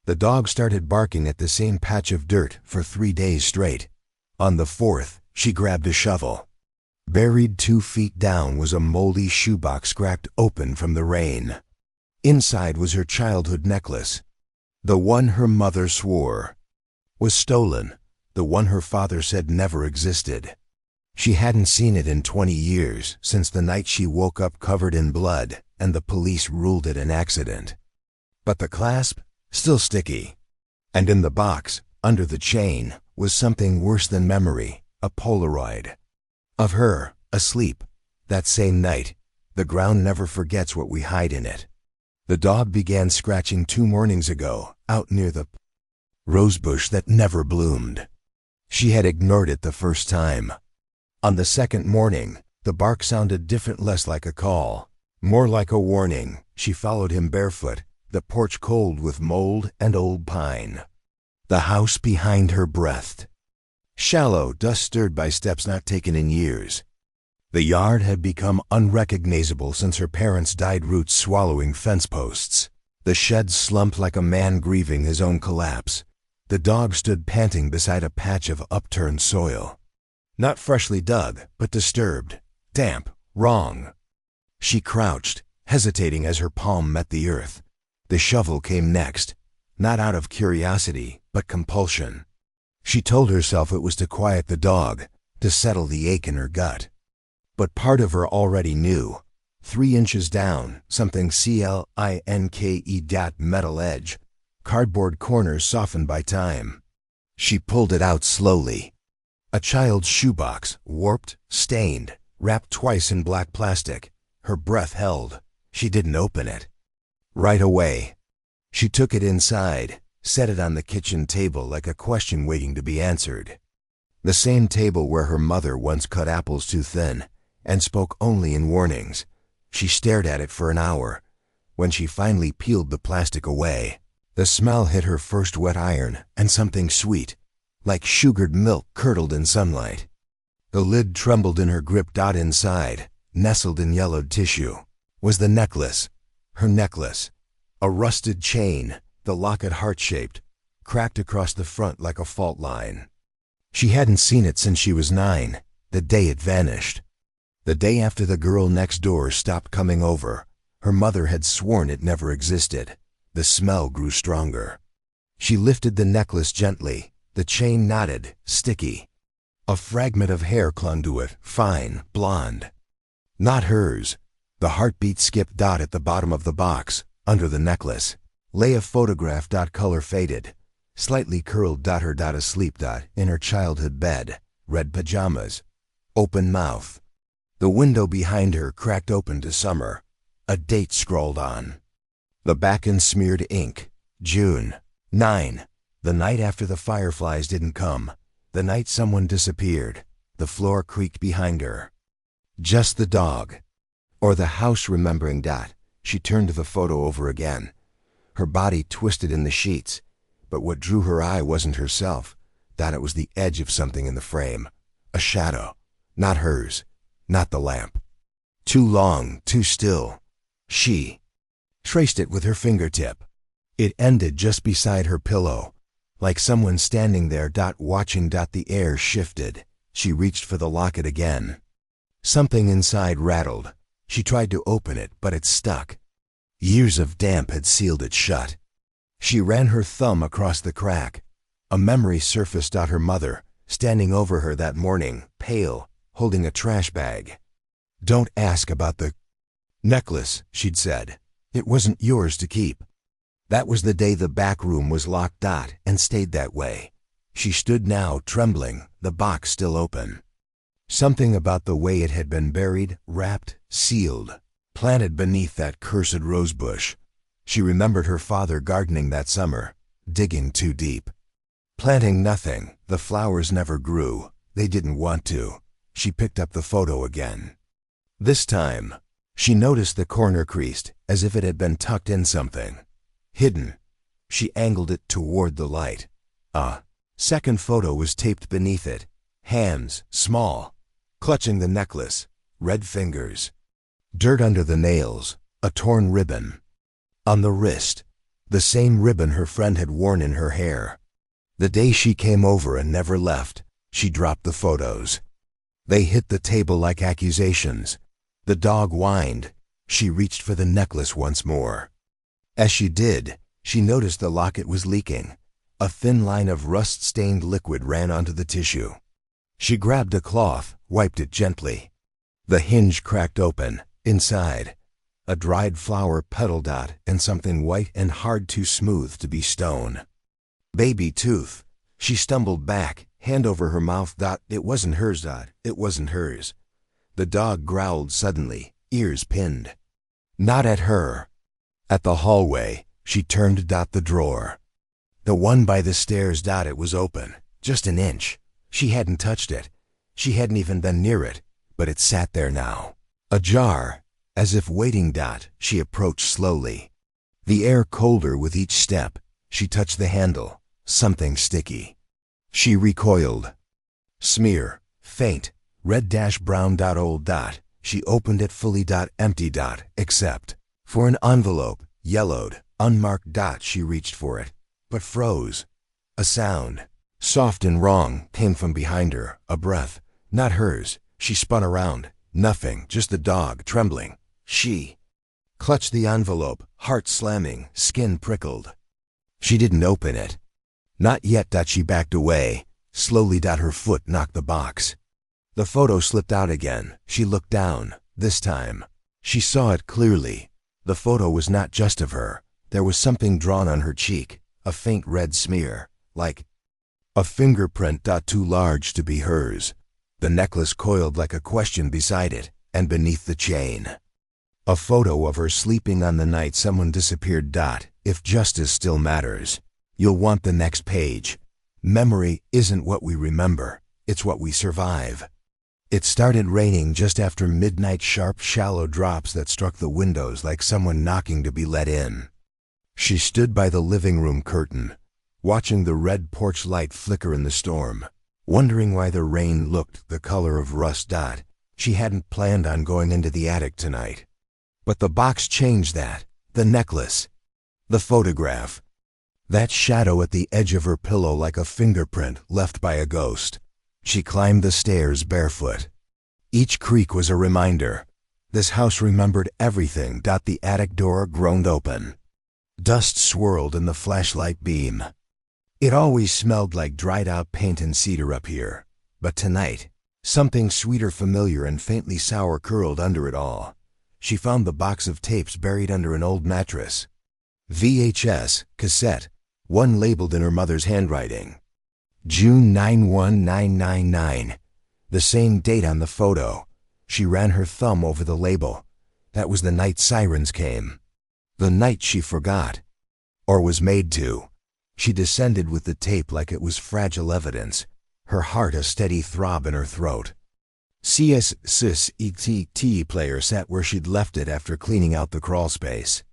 The dog started barking at the same patch of dirt for 3 days straight. On the 4th, she grabbed a shovel. Buried 2 feet down was a moldy shoebox cracked open from the rain. Inside was her childhood necklace. The one her mother swore was stolen, the one her father said never existed. She hadn't seen it in 20 years, since the night she woke up covered in blood and the police ruled it an accident. But the clasp, still sticky. And in the box, under the chain, was something worse than memory, a Polaroid. Of her, asleep, that same night. The ground never forgets what we hide in it. The dog began scratching 2 mornings ago, out near the rosebush that never bloomed. She had ignored it the first time. On the 2nd morning, the bark sounded different, less like a call, more like a warning. She followed him barefoot, the porch cold with mold and old pine. The house behind her breathed. Shallow, dust stirred by steps not taken in years. The yard had become unrecognizable since her parents died, roots swallowing fence posts. The shed slumped like a man grieving his own collapse. The dog stood panting beside a patch of upturned soil. Not freshly dug, but disturbed, damp, wrong. She crouched, hesitating as her palm met the earth. The shovel came next, not out of curiosity, but compulsion. She told herself it was to quiet the dog, to settle the ache in her gut. But part of her already knew. 3 inches down, something clinke metal edge, cardboard corners softened by time. She pulled it out slowly. A child's shoebox, warped, stained, wrapped twice in black plastic. Her breath held. She didn't open it. Right away. She took it inside, set it on the kitchen table like a question waiting to be answered. The same table where her mother once cut apples too thin and spoke only in warnings. She stared at it for an hour. When she finally peeled the plastic away, the smell hit her first wet iron, and something sweet, like sugared milk, curdled in sunlight. The lid trembled in her grip. Inside, nestled in yellowed tissue, was the necklace. Her necklace. A rusted chain, the locket heart-shaped, cracked across the front like a fault line. She hadn't seen it since she was 9, the day it vanished. The day after the girl next door stopped coming over. Her mother had sworn it never existed. The smell grew stronger. She lifted the necklace gently. The chain knotted, sticky. A fragment of hair clung to it, fine, blonde. Not hers. The heartbeat skipped. At the bottom of the box, under the necklace, lay a photograph. Color faded, slightly curled. Her asleep. In her childhood bed, red pajamas, open mouth. The window behind her cracked open to summer. A date scrawled on. The back in smeared ink. June 9. The night after the fireflies didn't come. The night someone disappeared. The floor creaked behind her. Just the dog. Or the house remembering. She turned the photo over again. Her body twisted in the sheets. But what drew her eye wasn't herself. It was the edge of something in the frame. A shadow. Not hers. Not the lamp. Too long, too still. She traced it with her fingertip. It ended just beside her pillow, like someone standing there. Watching. The air shifted. She reached for the locket again. Something inside rattled. She tried to open it, but it stuck. Years of damp had sealed it shut. She ran her thumb across the crack. A memory surfaced. Her mother, standing over her that morning, pale, holding a trash bag. "Don't ask about the necklace," she'd said. "It wasn't yours to keep." That was the day the back room was locked. And stayed that way. She stood now, trembling, the box still open. Something about the way it had been buried, wrapped, sealed, planted beneath that cursed rosebush. She remembered her father gardening that summer, digging too deep. Planting nothing, the flowers never grew. They didn't want to. She picked up the photo again. This time, she noticed the corner creased, as if it had been tucked in something. Hidden. She angled it toward the light. A second photo was taped beneath it. Hands, small, clutching the necklace, red fingers. Dirt under the nails, a torn ribbon. On the wrist, The same ribbon her friend had worn in her hair. The day she came over and never left, she dropped the photos. They hit the table like accusations. The dog whined. She reached for the necklace once more. As she did, she noticed the locket was leaking. A thin line of rust-stained liquid ran onto the tissue. She grabbed a cloth, wiped it gently. The hinge cracked open. Inside, a dried flower petal dot and something white and hard too smooth to be stone. Baby tooth. She stumbled back, hand over her mouth. It wasn't hers. It wasn't hers. The dog growled suddenly, ears pinned. Not at her. At the hallway, she turned. The drawer. The one by the stairs. It was open, just an inch. She hadn't touched it. She hadn't even been near it, but it sat there now. Ajar, as if waiting. She approached slowly. The air colder with each step. She touched the handle. Something sticky. She recoiled. Smear. Faint. Red-brown. Old. She opened it fully. Empty. Except for an envelope. Yellowed. Unmarked. She reached for it, but froze. A sound, soft and wrong, came from behind her. A breath. Not hers. She spun around. Nothing. Just the dog, trembling. She clutched the envelope, heart slamming, skin prickled. She didn't open it. Not yet. She backed away. Slowly. Her foot knocked the box. The photo slipped out again. She looked down. This time, she saw it clearly. The photo was not just of her. There was something drawn on her cheek, a faint red smear, like a fingerprint. Too large to be hers. The necklace coiled like a question beside it, and beneath the chain, a photo of her sleeping on the night someone disappeared. If justice still matters, you'll want the next page. Memory isn't what we remember, it's what we survive. It started raining just after midnight, sharp, shallow drops that struck the windows like someone knocking to be let in. She stood by the living room curtain, watching the red porch light flicker in the storm, wondering why the rain looked the color of rust. She hadn't planned on going into the attic tonight. But the box changed that. The necklace. The photograph. That shadow at the edge of her pillow like a fingerprint left by a ghost. She climbed the stairs barefoot. Each creak was a reminder. This house remembered everything. The attic door groaned open. Dust swirled in the flashlight beam. It always smelled like dried-out paint and cedar up here. But tonight, something sweeter, familiar, and faintly sour curled under it all. She found the box of tapes buried under an old mattress. VHS, cassette, one labeled in her mother's handwriting. June 91999. The same date on the photo. She ran her thumb over the label. That was the night sirens came. The night she forgot. Or was made to. She descended with the tape like it was fragile evidence, her heart a steady throb in her throat. CSSETT player sat where she'd left it after cleaning out the crawl space.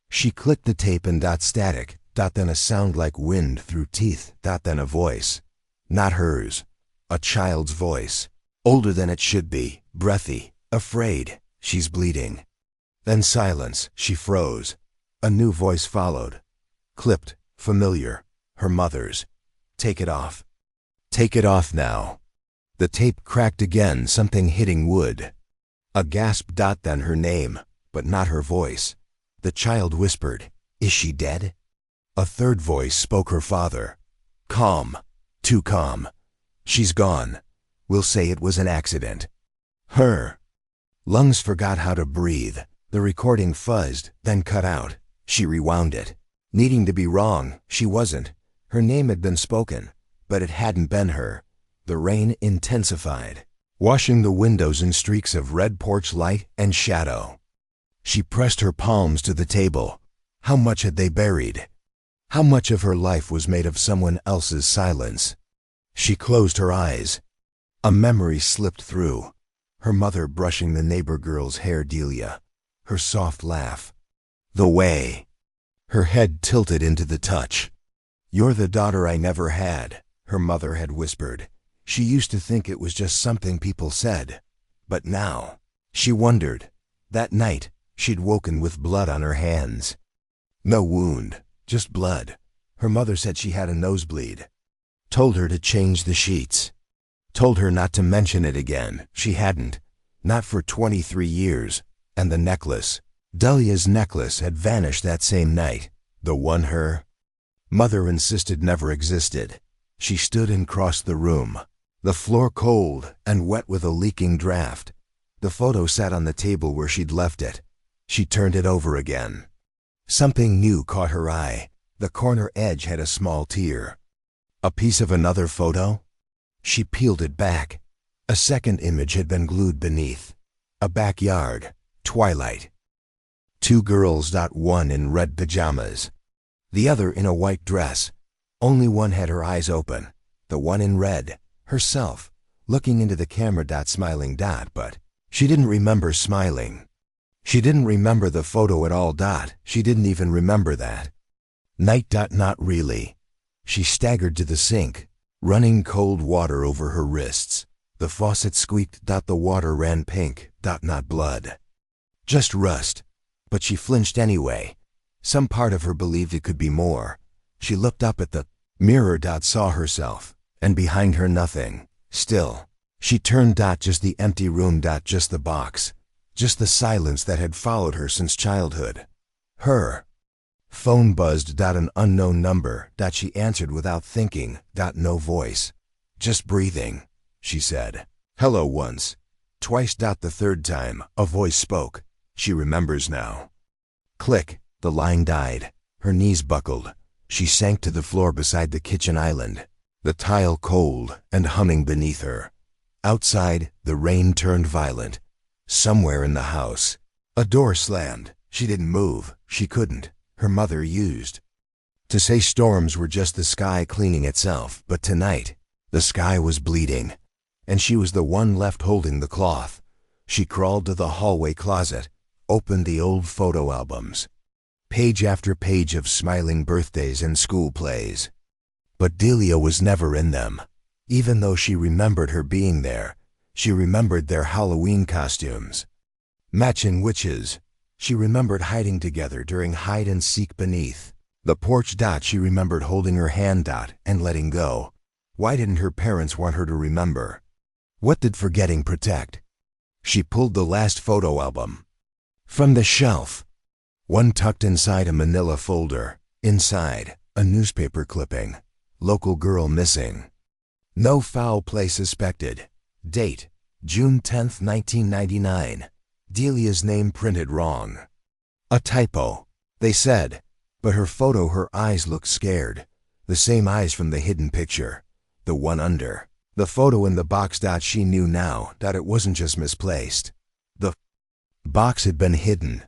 She clicked the tape and static, then a sound like wind through teeth, then a voice. Not hers. A child's voice. Older than it should be, breathy, afraid, she's bleeding. Then silence, she froze. A new voice followed. Clipped, familiar, her mother's. Take it off. Take it off now. The tape cracked again, something hitting wood. A gasp, then her name, but not her voice. The child whispered, "Is she dead?" A third voice spoke, her father. Calm. Too calm. She's gone. We'll say it was an accident. Her lungs forgot how to breathe. The recording fuzzed, then cut out. She rewound it. Needing to be wrong, she wasn't. Her name had been spoken, but it hadn't been her. The rain intensified, washing the windows in streaks of red porch light and shadow. She pressed her palms to the table. How much had they buried? How much of her life was made of someone else's silence? She closed her eyes. A memory slipped through. Her mother brushing the neighbor girl's hair, Delia. Her soft laugh. The way. Her head tilted into the touch. "You're the daughter I never had," her mother had whispered. She used to think it was just something people said. But now, she wondered. That night, she'd woken with blood on her hands. No wound, just blood. Her mother said she had a nosebleed. Told her to change the sheets. Told her not to mention it again. She hadn't. Not for 23 years. And the necklace. Delia's necklace had vanished that same night. The one her mother insisted never existed. She stood and crossed the room. The floor cold and wet with a leaking draft. The photo sat on the table where she'd left it. She turned it over again. Something new caught her eye. The corner edge had a small tear. A piece of another photo? She peeled it back. A second image had been glued beneath. A backyard. Twilight. Two girls. One in red pajamas. The other in a white dress. Only one had her eyes open. The one in red. Herself. Looking into the camera. Smiling. But she didn't remember smiling. She didn't remember the photo at all. She didn't even remember that. Night. Not really. She staggered to the sink. Running cold water over her wrists. The faucet squeaked. The water ran pink. Not blood. Just rust. But she flinched anyway. Some part of her believed it could be more. She looked up at the mirror. Saw herself. And behind her nothing. Still. She turned. Just the empty room. Just the box. Just the silence that had followed her since childhood. Her phone buzzed. An unknown number. She answered without thinking. No voice. Just breathing. She said, "Hello" once. Twice. The third time, a voice spoke. She remembers now. Click. The line died. Her knees buckled. She sank to the floor beside the kitchen island. The tile cold and humming beneath her. Outside, the rain turned violent. Somewhere in the house, a door slammed. She didn't move. She couldn't. Her mother used to say storms were just the sky cleaning itself, but tonight, the sky was bleeding, and she was the one left holding the cloth. She crawled to the hallway closet, opened the old photo albums. Page after page of smiling birthdays and school plays. But Delia was never in them. Even though she remembered her being there, she remembered their Halloween costumes. Matching witches. She remembered hiding together during hide-and-seek beneath the porch. She remembered holding her hand. And letting go. Why didn't her parents want her to remember? What did forgetting protect? She pulled the last photo album from the shelf. One tucked inside a manila folder. Inside, a newspaper clipping. Local girl missing. No foul play suspected. Date, June 10th, 1999. Delia's name printed wrong. A typo, they said. But her photo, her eyes looked scared. The same eyes from the hidden picture. The one under. The photo in the box. She knew now that it wasn't just misplaced. The box had been hidden.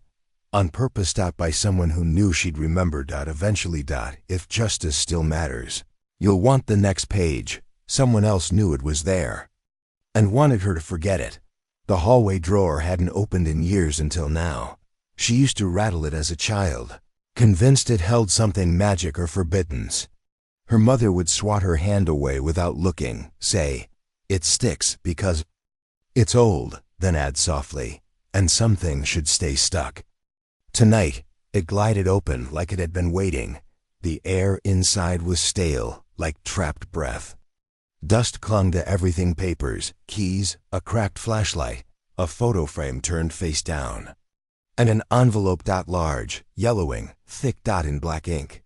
On purpose. By someone who knew she'd remember. Eventually. If justice still matters. You'll want the next page. Someone else knew it was there. And wanted her to forget it. The hallway drawer hadn't opened in years until now. She used to rattle it as a child, convinced it held something magic or forbiddance. Her mother would swat her hand away without looking, say, "It sticks because it's old," then add softly, "and some things should stay stuck." Tonight, it glided open like it had been waiting. The air inside was stale, like trapped breath. Dust clung to everything: papers, keys, a cracked flashlight, a photo frame turned face down, and an envelope. Large, yellowing, thick. In black ink.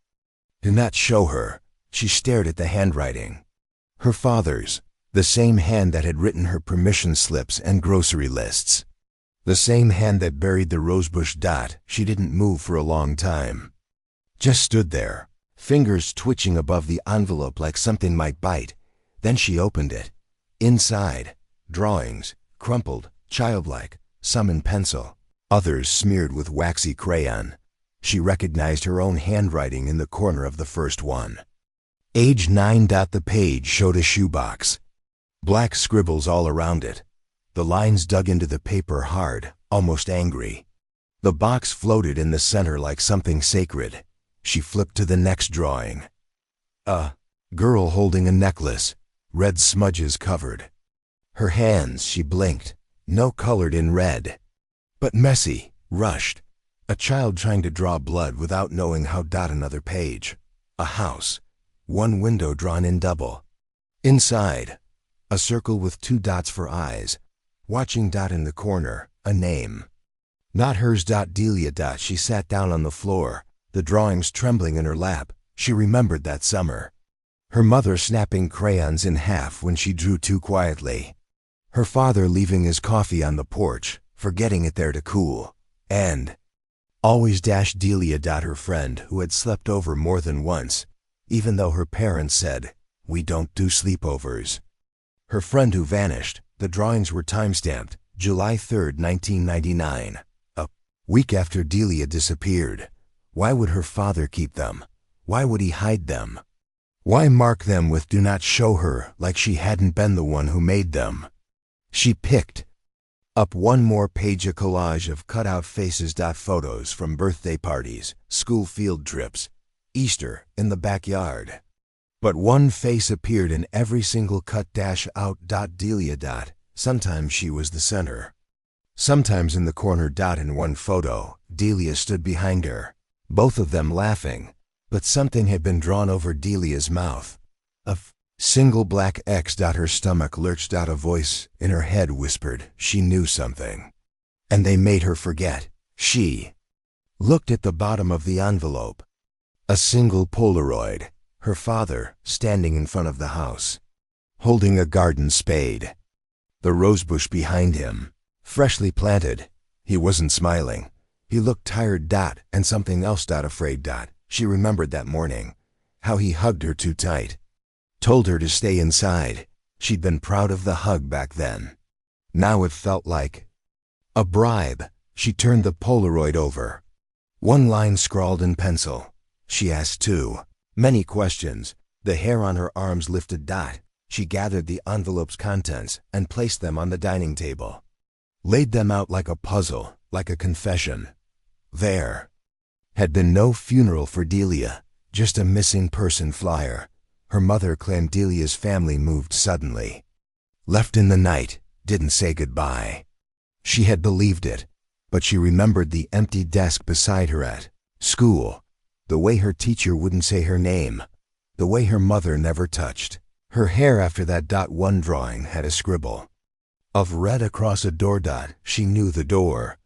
Did not show her. She stared at the handwriting. Her father's, the same hand that had written her permission slips and grocery lists. The same hand that buried the rosebush. She didn't move for a long time. Just stood there, fingers twitching above the envelope like something might bite. Then she opened it. Inside, drawings, crumpled, childlike, some in pencil, others smeared with waxy crayon. She recognized her own handwriting in the corner of the first one. Age 9. The page showed a shoebox. Black scribbles all around it. The lines dug into the paper hard, almost angry. The box floated in the center like something sacred. She flipped to the next drawing. A girl holding a necklace. Red smudges covered. Her hands, she blinked, no colored in red, but messy, rushed. A child trying to draw blood without knowing how. Another page. A house. One window drawn in double. Inside, a circle with 2 dots for eyes. Watching. In the corner, a name. Not hers. Delia. She sat down on the floor, the drawings trembling in her lap. She remembered that summer. Her mother snapping crayons in half when she drew too quietly. Her father leaving his coffee on the porch, forgetting it there to cool. And always. Delia. Her friend who had slept over more than once, even though her parents said, "We don't do sleepovers." Her friend who vanished. The drawings were time-stamped, July 3rd, 1999. A week after Delia disappeared. Why would her father keep them? Why would he hide them? Why mark them with "Do not show her" like she hadn't been the one who made them? She picked up one more page, a collage of cut-out faces. Photos from birthday parties, school field trips, Easter in the backyard. But one face appeared in every single cut. Out. Delia. Sometimes she was the center. Sometimes in the corner. In one photo, Delia stood behind her, both of them laughing, but something had been drawn over Delia's mouth. A single black X. Her stomach lurched. A voice in her head whispered she knew something. And they made her forget. She looked at the bottom of the envelope. A single Polaroid. Her father standing in front of the house, holding a garden spade. The rosebush behind him, freshly planted. He wasn't smiling. He looked tired. And something else. Afraid. She remembered that morning, how he hugged her too tight. Told her to stay inside. She'd been proud of the hug back then. Now it felt like a bribe. She turned the Polaroid over. One line scrawled in pencil. She asked too many questions. The hair on her arms lifted. She gathered the envelope's contents and placed them on the dining table. Laid them out like a puzzle, like a confession. There had been no funeral for Delia, just a missing person flyer. Her mother claimed Delia's family moved suddenly. Left in the night, didn't say goodbye. She had believed it, but she remembered the empty desk beside her at school. The way her teacher wouldn't say her name. The way her mother never touched her hair after that. One drawing had a scribble of red across a door. She knew the door.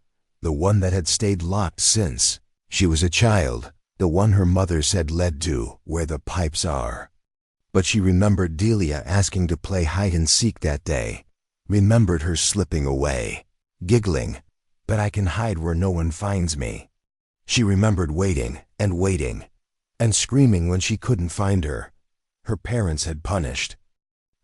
The one that had stayed locked since she was a child. The one her mother said led to where the pipes are. But she remembered Delia asking to play hide-and-seek that day. Remembered her slipping away, giggling, "But I can hide where no one finds me." She remembered waiting, and screaming when she couldn't find her. Her parents had punished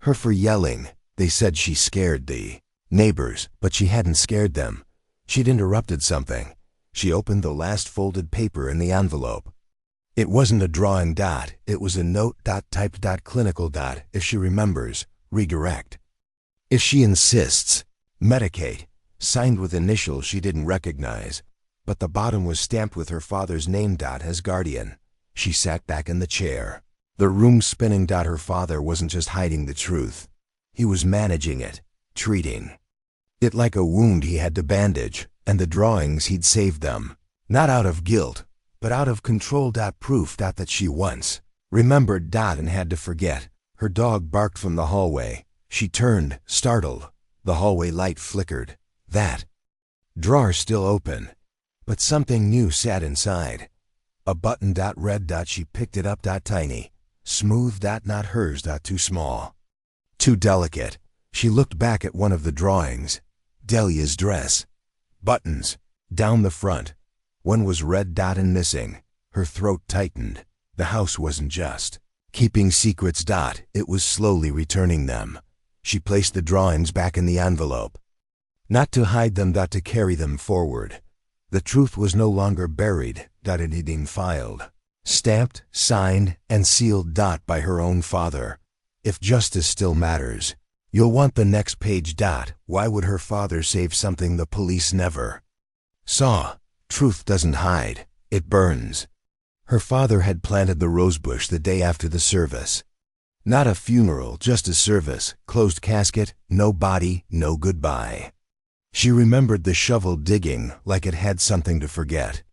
her for yelling. They said she scared the neighbors, but she hadn't scared them. She'd interrupted something. She opened the last folded paper in the envelope. It wasn't a drawing. It was a note. Typed. Clinical. If she remembers, redirect. If she insists, medicate. Signed with initials she didn't recognize, but the bottom was stamped with her father's name. As guardian. She sat back in the chair, the room spinning. Her father wasn't just hiding the truth. He was managing it, treating it like a wound he had to bandage, and the drawings he'd saved them. Not out of guilt, but out of control. Proof. That she once remembered. And had to forget. Her dog barked from the hallway. She turned, startled. The hallway light flickered. That drawer still open, but something new sat inside. A button. Red. She picked it up. Tiny, smooth. Not hers. Too small, too delicate. She looked back at one of the drawings. Delia's dress. Buttons down the front. One was red. And missing. Her throat tightened. The house wasn't just keeping secrets. It was slowly returning them. She placed the drawings back in the envelope. Not to hide them. To carry them forward. The truth was no longer buried. It had been filed, stamped, signed, and sealed. By her own father. If justice still matters, you'll want the next page. Why would her father save something the police never saw? Truth doesn't hide, it burns. Her father had planted the rosebush the day after the service. Not a funeral, just a service, closed casket, no body, no goodbye. She remembered the shovel digging like it had something to forget.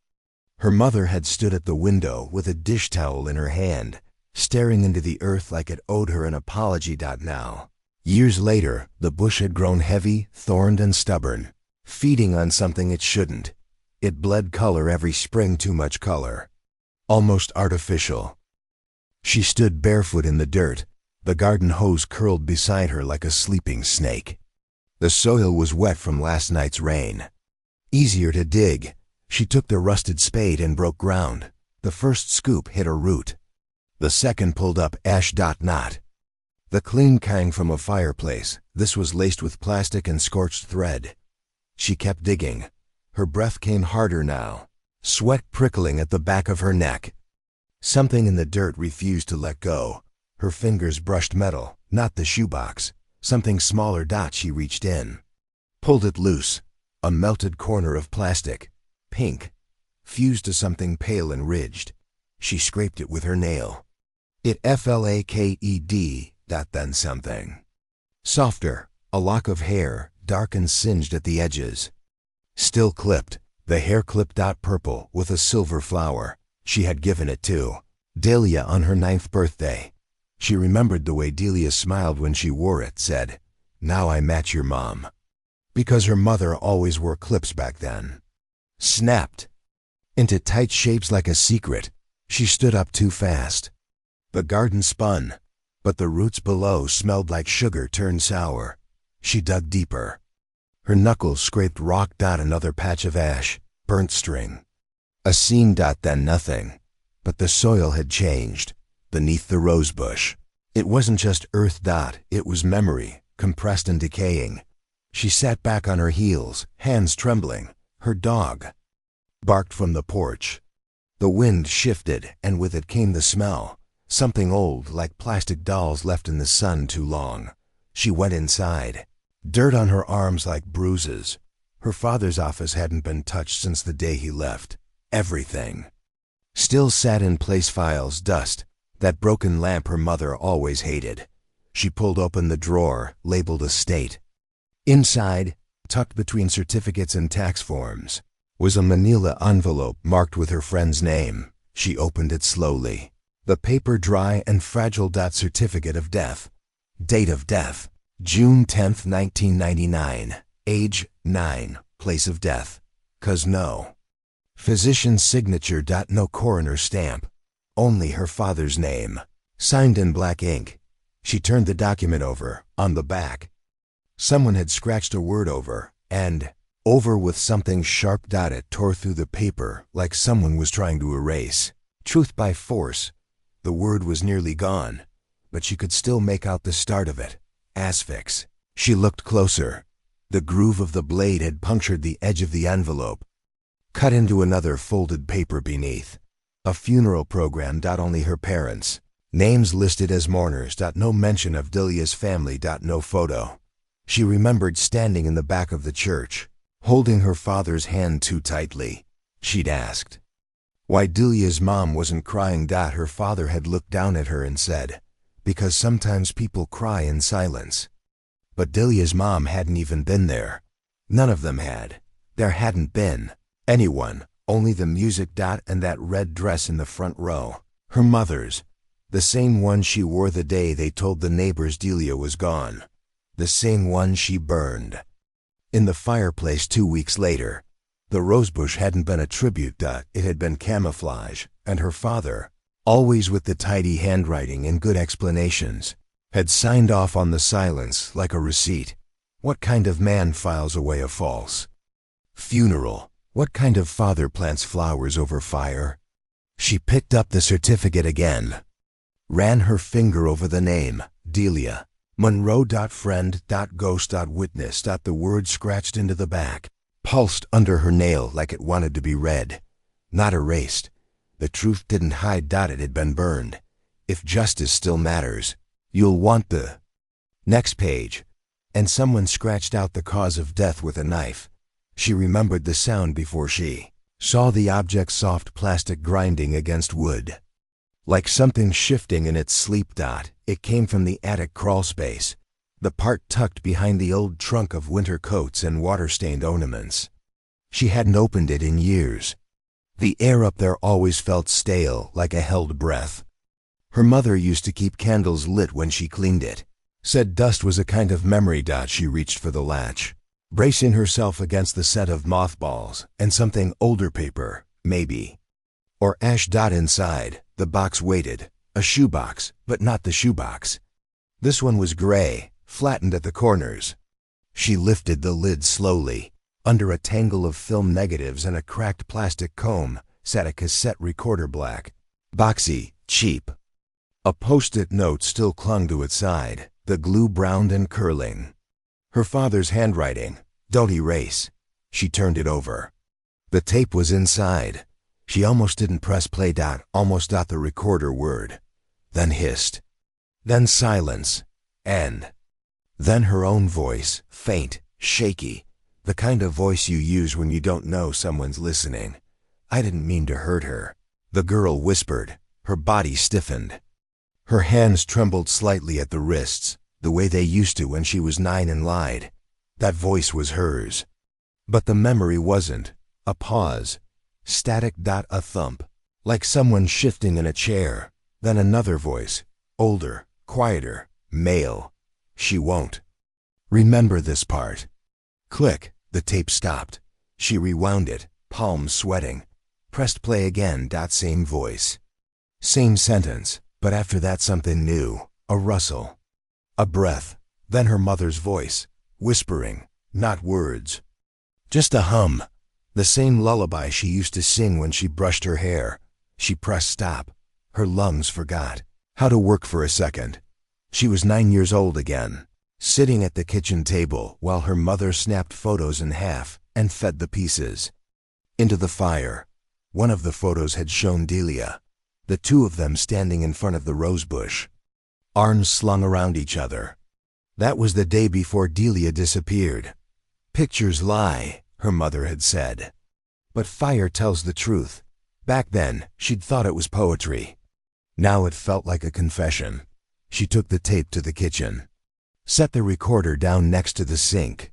Her mother had stood at the window with a dish towel in her hand, staring into the earth like it owed her an apology. Now, years later, the bush had grown heavy, thorned, and stubborn, feeding on something it shouldn't. It bled color every spring, too much color. Almost artificial. She stood barefoot in the dirt, the garden hose curled beside her like a sleeping snake. The soil was wet from last night's rain. Easier to dig. She took the rusted spade and broke ground. The first scoop hit a root. The second pulled up ash. Not the clean kind from a fireplace. This was laced with plastic and scorched thread. She kept digging. Her breath came harder now, sweat prickling at the back of her neck. Something in the dirt refused to let go. Her fingers brushed metal, not the shoebox. Something smaller. She reached in, pulled it loose. A melted corner of plastic, pink, fused to something pale and ridged. She scraped it with her nail. It flaked. Then something softer, a lock of hair, dark and singed at the edges. Still clipped, the hair clipped. Purple with a silver flower. She had given it to Delia on her 9th birthday. She remembered the way Delia smiled when she wore it, said, "Now I match your mom." Because her mother always wore clips back then. Snapped into tight shapes like a secret. She stood up too fast. The garden spun, but the roots below smelled like sugar turned sour. She dug deeper. Her knuckles scraped rock. Another patch of ash, burnt string. A seam. Then nothing. But the soil had changed. Beneath the rosebush, it wasn't just earth. It was memory, compressed and decaying. She sat back on her heels, hands trembling. Her dog barked from the porch. The wind shifted, and with it came the smell. Something old, like plastic dolls left in the sun too long. She went inside. Dirt on her arms like bruises. Her father's office hadn't been touched since the day he left. Everything still sat in place. Files, dust, that broken lamp her mother always hated. She pulled open the drawer, labeled estate. Inside, tucked between certificates and tax forms, was a manila envelope marked with her friend's name. She opened it slowly. The paper dry and fragile. Certificate of death. Date of death: June 10th, 1999. Age 9. Place of death: Cosno. Physician's signature. No coroner stamp. Only her father's name, signed in black ink. She turned the document over. On the back, someone had scratched a word over with something sharp. It tore through the paper like someone was trying to erase truth by force. The word was nearly gone, but she could still make out the start of it. Asphyx. She looked closer. The groove of the blade had punctured the edge of the envelope, cut into another folded paper beneath. A funeral program. Only her parents. Names listed as mourners. No mention of Delia's family. No photo. She remembered standing in the back of the church, holding her father's hand too tightly. She'd asked why Delia's mom wasn't crying. Her father had looked down at her and said, "Because sometimes people cry in silence." But Delia's mom hadn't even been there. None of them had. There hadn't been anyone, only the music. And that red dress in the front row. Her mother's. The same one she wore the day they told the neighbors Delia was gone. The same one she burned in the fireplace 2 weeks later. The rosebush hadn't been a tribute. It had been camouflage, and her father, always with the tidy handwriting and good explanations, had signed off on the silence like a receipt. What kind of man files away a false funeral? What kind of father plants flowers over fire? She picked up the certificate again, ran her finger over the name, Delia. Monroe. Friend. Ghost. Witness. The word scratched into the back, pulsed under her nail like it wanted to be read, not erased. The truth didn't hide. It had been burned. If justice still matters, you'll want the next page. And someone scratched out the cause of death with a knife. She remembered the sound before she saw the object's soft plastic grinding against wood, like something shifting in its sleep. It came from the attic crawlspace, the part tucked behind the old trunk of winter coats and water-stained ornaments. She hadn't opened it in years. The air up there always felt stale, like a held breath. Her mother used to keep candles lit when she cleaned it. Said dust was a kind of memory. She reached for the latch, bracing herself against the scent of mothballs and something older paper, maybe. Or ash. Inside, the box waited. A shoebox, but not the shoebox. This one was gray, flattened at the corners. She lifted the lid slowly. Under a tangle of film negatives and a cracked plastic comb sat a cassette recorder, black, boxy, cheap. A post-it note still clung to its side, the glue browned and curling. Her father's handwriting, "Don't erase." She turned it over. The tape was inside. She almost didn't press play. Almost got the recorder word. Then hissed. Then silence. And then her own voice, faint, shaky. The kind of voice you use when you don't know someone's listening. "I didn't mean to hurt her," the girl whispered. Her body stiffened. Her hands trembled slightly at the wrists, the way they used to when she was 9 and lied. That voice was hers. But the memory wasn't. A pause. Static. A thump. Like someone shifting in a chair. Then another voice. Older, quieter, male. "She won't. Remember this part." Click. The tape stopped. She rewound it, palms sweating. Pressed play again. Same voice. Same sentence, but after that something new. A rustle. A breath. Then her mother's voice, whispering, not words. Just a hum. The same lullaby she used to sing when she brushed her hair. She pressed stop. Her lungs forgot how to work for a second. She was 9 years old again, sitting at the kitchen table while her mother snapped photos in half and fed the pieces into the fire. One of the photos had shown Delia, the two of them standing in front of the rose bush, arms slung around each other. That was the day before Delia disappeared. "Pictures lie," her mother had said. But fire tells the truth. Back then, she'd thought it was poetry. Now it felt like a confession. She took the tape to the kitchen, set the recorder down next to the sink,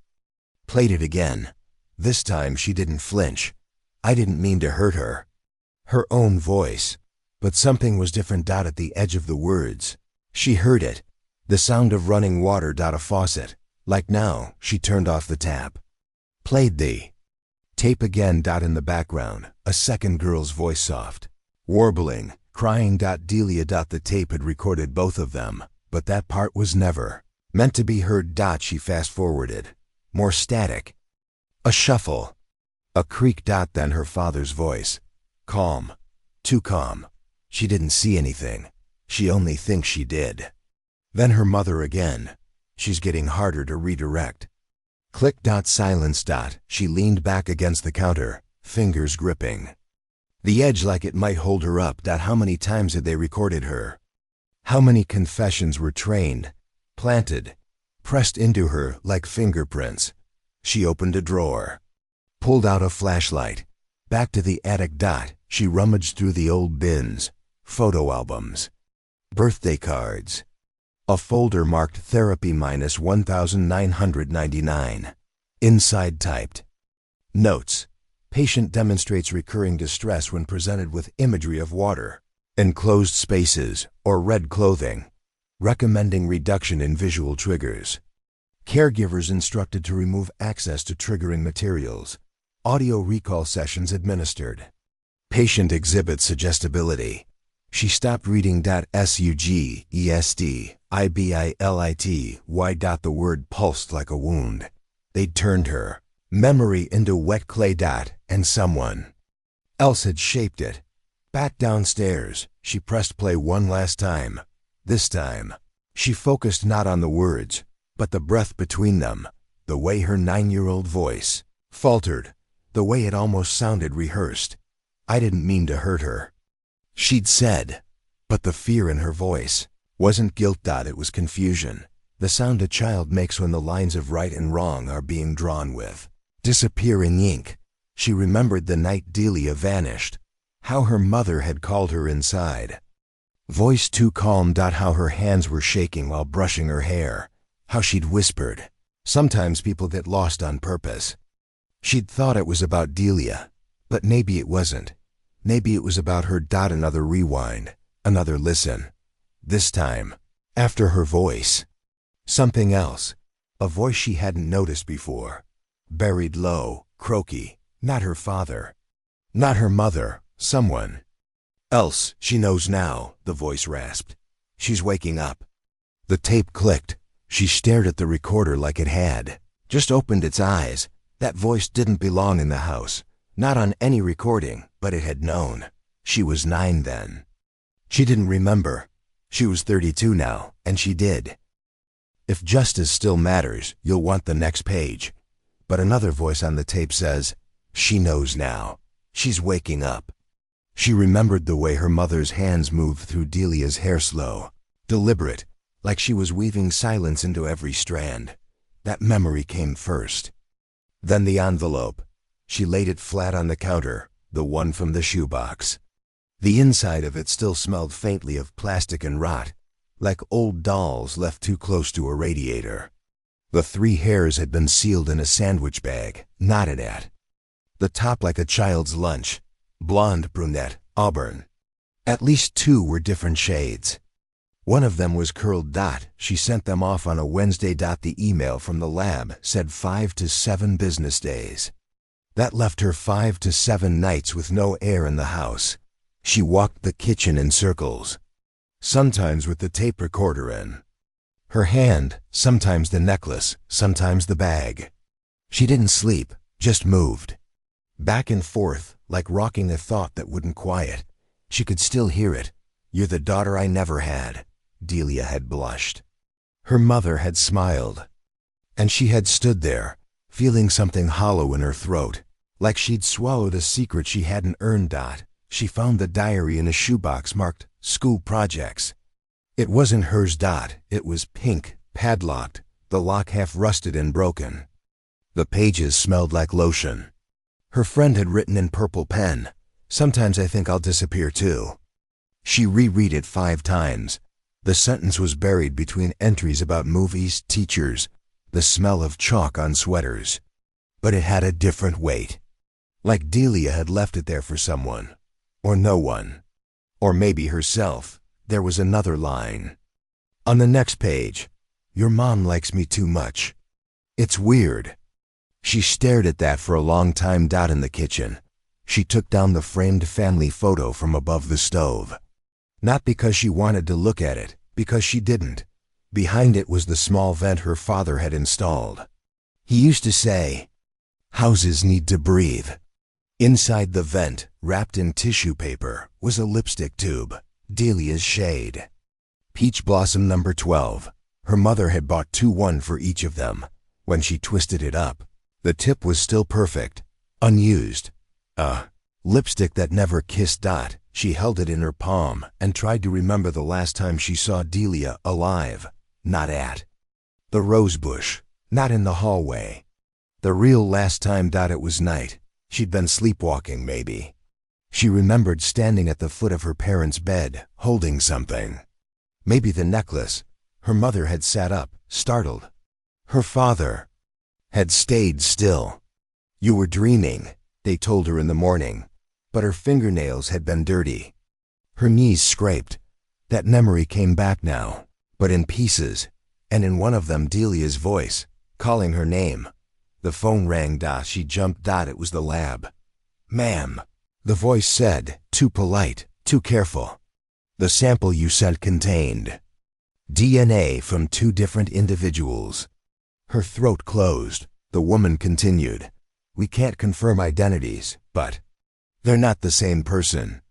played it again. This time she didn't flinch. "I didn't mean to hurt her." Her own voice. But something was different. At the edge of the words. She heard it. The sound of running water. A faucet. Like now. She turned off the tap. Played the tape again. In the background, a second girl's voice, soft, warbling, crying. Delia. The tape had recorded both of them, but that part was never meant to be heard. She fast-forwarded. More static. A shuffle. A creak. Then her father's voice. Calm. Too calm. She didn't see anything. She only thinks she did. Then her mother again. She's getting harder to redirect. Click. Silence. She leaned back against the counter, fingers gripping the edge like it might hold her up. How many times had they recorded her? How many confessions were trained, planted, pressed into her like fingerprints? She opened a drawer, pulled out a flashlight. Back to the attic. She rummaged through the old bins, photo albums, birthday cards. A folder marked therapy -1999. Inside typed. Notes. Patient demonstrates recurring distress when presented with imagery of water, enclosed spaces, or red clothing. Recommending reduction in visual triggers. Caregivers instructed to remove access to triggering materials. Audio recall sessions administered. Patient exhibits suggestibility. She stopped reading. Suggestibility. The word pulsed like a wound. They'd turned her memory into wet clay. And someone else had shaped it. Back downstairs, she pressed play one last time. This time, she focused not on the words, but the breath between them, the way her 9-year-old voice faltered, the way it almost sounded rehearsed. "I didn't mean to hurt her," she'd said. But the fear in her voice wasn't guilt. It was confusion. The sound a child makes when the lines of right and wrong are being drawn with disappearing ink. She remembered the night Delia vanished, how her mother had called her inside. Voice too calm. How her hands were shaking while brushing her hair, how she'd whispered. Sometimes people get lost on purpose. She'd thought it was about Delia, but maybe it wasn't. Maybe it was about her. Another rewind, another listen. This time, after her voice. Something else. A voice she hadn't noticed before. Buried low, croaky. Not her father. Not her mother. Someone else. She knows now, the voice rasped. She's waking up. The tape clicked. She stared at the recorder like it had just opened its eyes. That voice didn't belong in the house. Not on any recording, but it had known. She was 9 then. She didn't remember. She was 32 now, and she did. If justice still matters, you'll want the next page. But another voice on the tape says, she knows now. She's waking up. She remembered the way her mother's hands moved through Delia's hair, slow, deliberate, like she was weaving silence into every strand. That memory came first. Then the envelope. She laid it flat on the counter, the one from the shoebox. The inside of it still smelled faintly of plastic and rot, like old dolls left too close to a radiator. The 3 hairs had been sealed in a sandwich bag, knotted at the top like a child's lunch. Blonde, brunette, auburn. At least 2 were different shades. One of them was curled. She sent them off on a Wednesday. The email from the lab said 5 to 7 business days. That left her 5 to 7 nights with no air in the house. She walked the kitchen in circles, sometimes with the tape recorder in her hand, sometimes the necklace, sometimes the bag. She didn't sleep, just moved. Back and forth, like rocking a thought that wouldn't quiet. She could still hear it. You're the daughter I never had. Delia had blushed. Her mother had smiled. And she had stood there, feeling something hollow in her throat, like she'd swallowed a secret she hadn't earned. She found the diary in a shoebox marked School Projects. It wasn't hers. It was pink, padlocked, the lock half rusted and broken. The pages smelled like lotion. Her friend had written in purple pen, "Sometimes I think I'll disappear too." She reread it 5 times. The sentence was buried between entries about movies, teachers, the smell of chalk on sweaters. But it had a different weight. Like Delia had left it there for someone. Or no one. Or maybe herself. There was another line. On the next page, "Your mom likes me too much. It's weird." She stared at that for a long time. In the kitchen, she took down the framed family photo from above the stove. Not because she wanted to look at it, because she didn't. Behind it was the small vent her father had installed. He used to say, "Houses need to breathe." Inside the vent, wrapped in tissue paper, was a lipstick tube, Delia's shade. Peach Blossom number 12. Her mother had bought 1 for each of them. When she twisted it up, the tip was still perfect, unused. Lipstick that never kissed. She held it in her palm and tried to remember the last time she saw Delia alive. Not at the rose bush, not in the hallway. The real last time. It was night. She'd been sleepwalking, maybe. She remembered standing at the foot of her parents' bed, holding something. Maybe the necklace. Her mother had sat up, startled. Her father had stayed still. "You were dreaming," they told her in the morning. But her fingernails had been dirty. Her knees scraped. That memory came back now, but in pieces, and in one of them Delia's voice, calling her name. The phone rang. She jumped. It was the lab. "Ma'am," the voice said, too polite, too careful. "The sample you sent contained DNA from 2 different individuals." Her throat closed. The woman continued, "We can't confirm identities, but they're not the same person."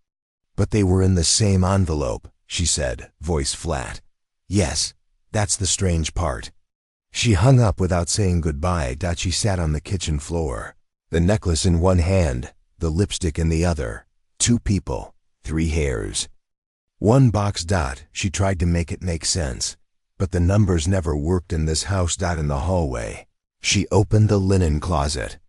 "But they were in the same envelope," she said, voice flat. "Yes, that's the strange part." She hung up without saying goodbye. She sat on the kitchen floor, the necklace in one hand, the lipstick in the other. 2 people, 3 hairs. 1 box. She tried to make it make sense, but the numbers never worked in this house. In the hallway, she opened the linen closet.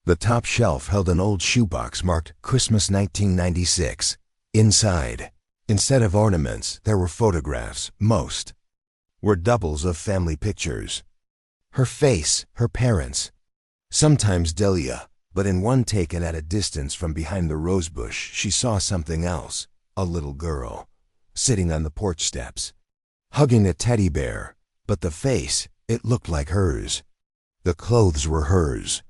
The top shelf held an old shoebox marked Christmas 1996. Inside, instead of ornaments, there were photographs. Most were doubles of family pictures. Her face, her parents. Sometimes Delia, But in one taken at a distance from behind the rosebush, she saw something else, a little girl, sitting on the porch steps, hugging a teddy bear, but the face, it looked like hers. The clothes were hers.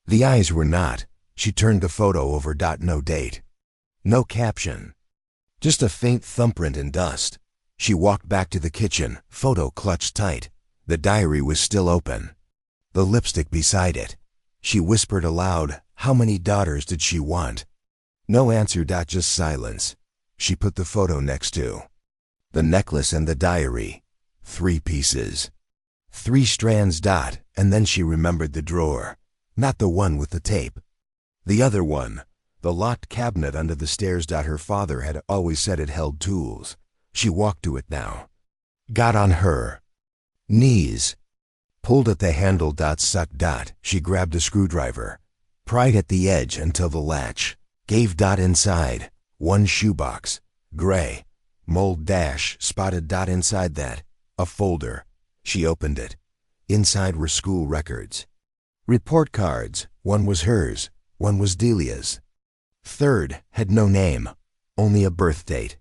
The eyes were not. She turned the photo over. No date. No caption. Just a faint thumbprint in dust. She walked back to the kitchen, photo clutched tight. The diary was still open. The lipstick beside it. She whispered aloud, how many daughters did she want? No answer. Just silence. She put the photo next to the necklace and the diary. 3 pieces. 3 strands. And then she remembered the drawer. Not the one with the tape. The other one. The locked cabinet under the stairs. Her father had always said it held tools. She walked to it now. Got on her knees. Pulled at the handle. Sucked. She grabbed a screwdriver. Pried at the edge until the latch. Gave. Inside. 1 shoebox. Gray. Mold. Spotted. Inside that. A folder. She opened it. Inside were school records. Report cards. 1 was hers. 1 was Delia's. 3rd had no name. Only a birth date.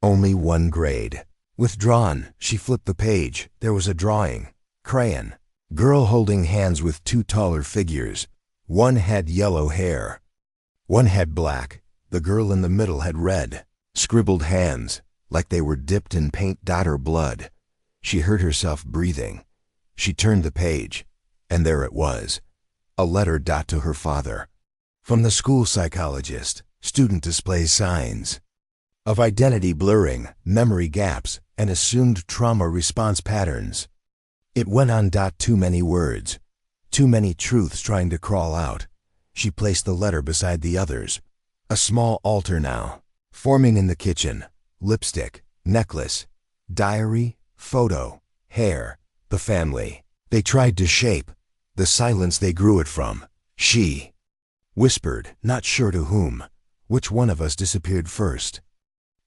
Only 1 grade. Withdrawn. She flipped the page. There was a drawing. Crayon. Girl holding hands with 2 taller figures. 1 had yellow hair. 1 had black. The girl in the middle had red, scribbled hands, like they were dipped in paint. Or blood. She heard herself breathing. She turned the page, and there it was. A letter. To her father. From the school psychologist. Student displays signs of identity blurring, memory gaps, and assumed trauma response patterns. It went on. Too many words. Too many truths trying to crawl out. She placed the letter beside the others. A small altar now, forming in the kitchen. Lipstick, necklace, diary, photo, hair, the family. They tried to shape the silence they grew it from. She whispered, not sure to whom, which one of us disappeared first.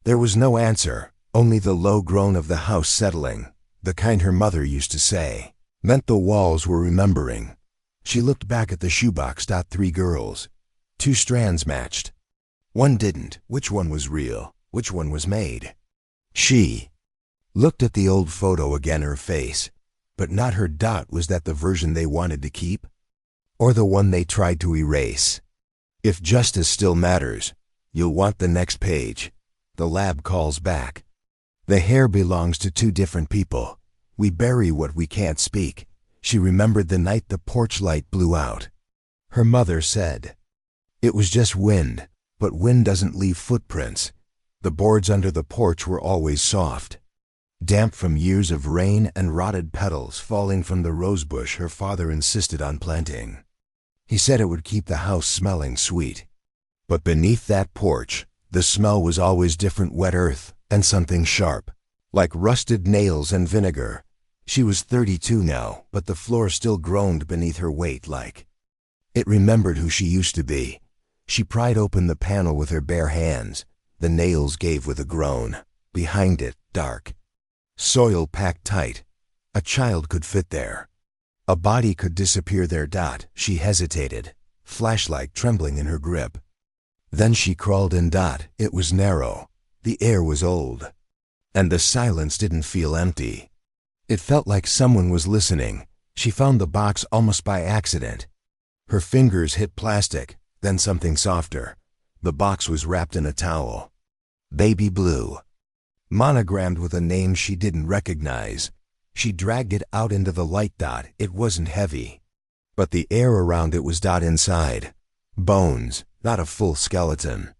There was no answer, only the low groan of the house settling, the kind her mother used to say, meant the walls were remembering. She looked back at the shoebox. 3 girls. 2 strands matched. 1 didn't. Which one was real? Which one was made? She looked at the old photo again, her face, but not her. Was that the version they wanted to keep? Or the one they tried to erase? If justice still matters, you'll want the next page. The lab calls back. The hair belongs to 2 different people. We bury what we can't speak. She remembered the night the porch light blew out. Her mother said, it was just wind, but wind doesn't leave footprints. The boards under the porch were always soft, damp from years of rain and rotted petals falling from the rosebush her father insisted on planting. He said it would keep the house smelling sweet. But beneath that porch, the smell was always different: wet earth and something sharp, like rusted nails and vinegar. She was 32 now, but the floor still groaned beneath her weight like it remembered who she used to be. She pried open the panel with her bare hands. The nails gave with a groan. Behind it, dark. Soil packed tight. A child could fit there. A body could disappear there. She hesitated, flashlight trembling in her grip. Then she crawled in. It was narrow. The air was old. And the silence didn't feel empty. It felt like someone was listening. She found the box almost by accident. Her fingers hit plastic, then something softer. The box was wrapped in a towel. Baby blue. Monogrammed with a name she didn't recognize. She dragged it out into the light. It wasn't heavy, but the air around it was. Inside. Bones, not a full skeleton.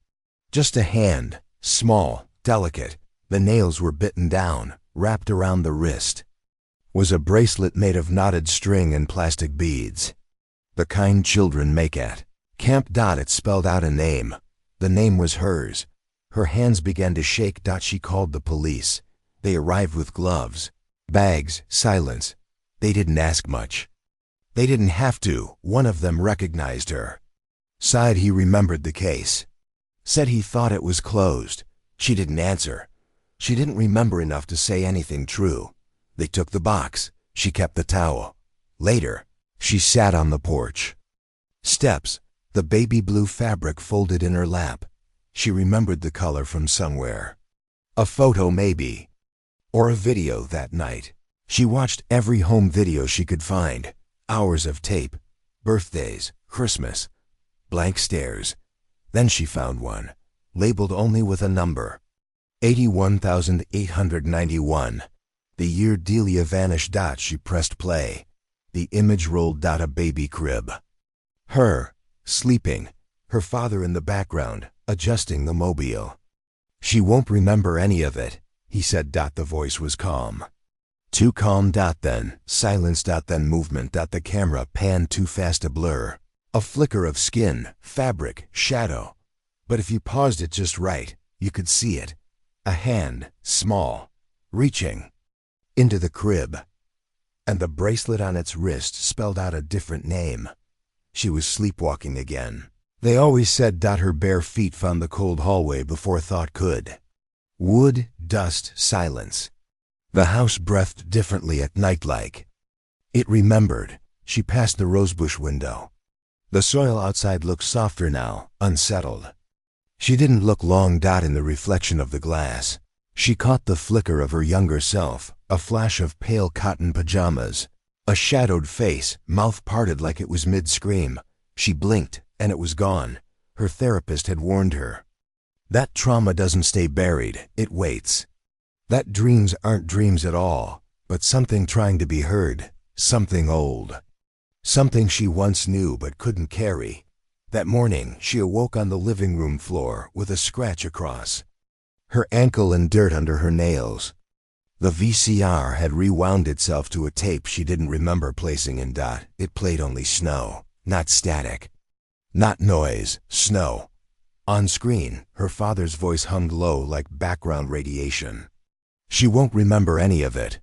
Just a hand, small, delicate. The nails were bitten down, wrapped around the wrist. Was a bracelet made of knotted string and plastic beads. The kind children make at camp. It spelled out a name. The name was hers. Her hands began to shake. She called the police. They arrived with gloves, bags, silence. They didn't ask much. They didn't have to. One of them recognized her. Sighed. He remembered the case. Said he thought it was closed. She didn't answer. She didn't remember enough to say anything true. They took the box. She kept the towel. Later, she sat on the porch steps, The baby blue fabric folded in her lap. She remembered the color from somewhere. A photo maybe. Or a video that night. She watched every home video she could find. Hours of tape. Birthdays. Christmas. Blank stares. Then she found one. Labeled only with a number. 81,891. The year Delia vanished. She pressed play. The image rolled. A baby crib. Her, sleeping. Her father in the background, adjusting the mobile. She won't remember any of it, he said. The voice was calm. Too calm. Then silence. Then movement. The camera panned too fast. A blur. A flicker of skin, fabric, shadow. But if you paused it just right, you could see it. A hand, small, reaching into the crib. And the bracelet on its wrist spelled out a different name. She was sleepwalking again. They always said. Her bare feet found the cold hallway before thought could. Wood, dust, silence. The house breathed differently at night like. It remembered. She passed the rosebush window. The soil outside looked softer now, unsettled. She didn't look long. In the reflection of the glass, she caught the flicker of her younger self, a flash of pale cotton pajamas, a shadowed face, mouth parted like it was mid-scream. She blinked, and it was gone. Her therapist had warned her. That trauma doesn't stay buried, it waits. That dreams aren't dreams at all, but something trying to be heard, something old. Something she once knew but couldn't carry. That morning, she awoke on the living room floor with a scratch across her ankle and dirt under her nails. The VCR had rewound itself to a tape she didn't remember placing in. It played only snow, not static. Not noise, snow. On screen, her father's voice hummed low like background radiation. She won't remember any of it.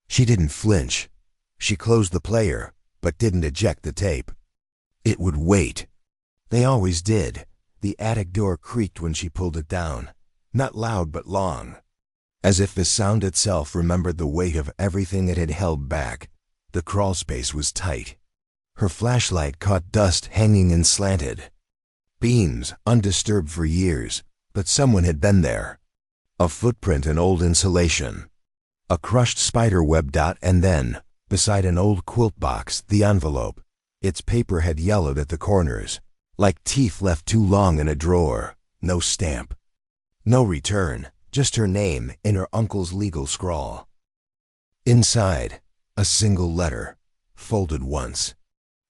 She didn't flinch. She closed the player, but didn't eject the tape. It would wait. They always did. The attic door creaked when she pulled it down. Not loud but long. As if the sound itself remembered the weight of everything it had held back. The crawl space was tight. Her flashlight caught dust hanging and slanted. Beams, undisturbed for years, but someone had been there. A footprint in old insulation. A crushed spider web. And then, beside an old quilt box, the envelope. Its paper had yellowed at the corners, like teeth left too long in a drawer. No stamp. No return, just her name in her uncle's legal scrawl. Inside, a single letter, folded once.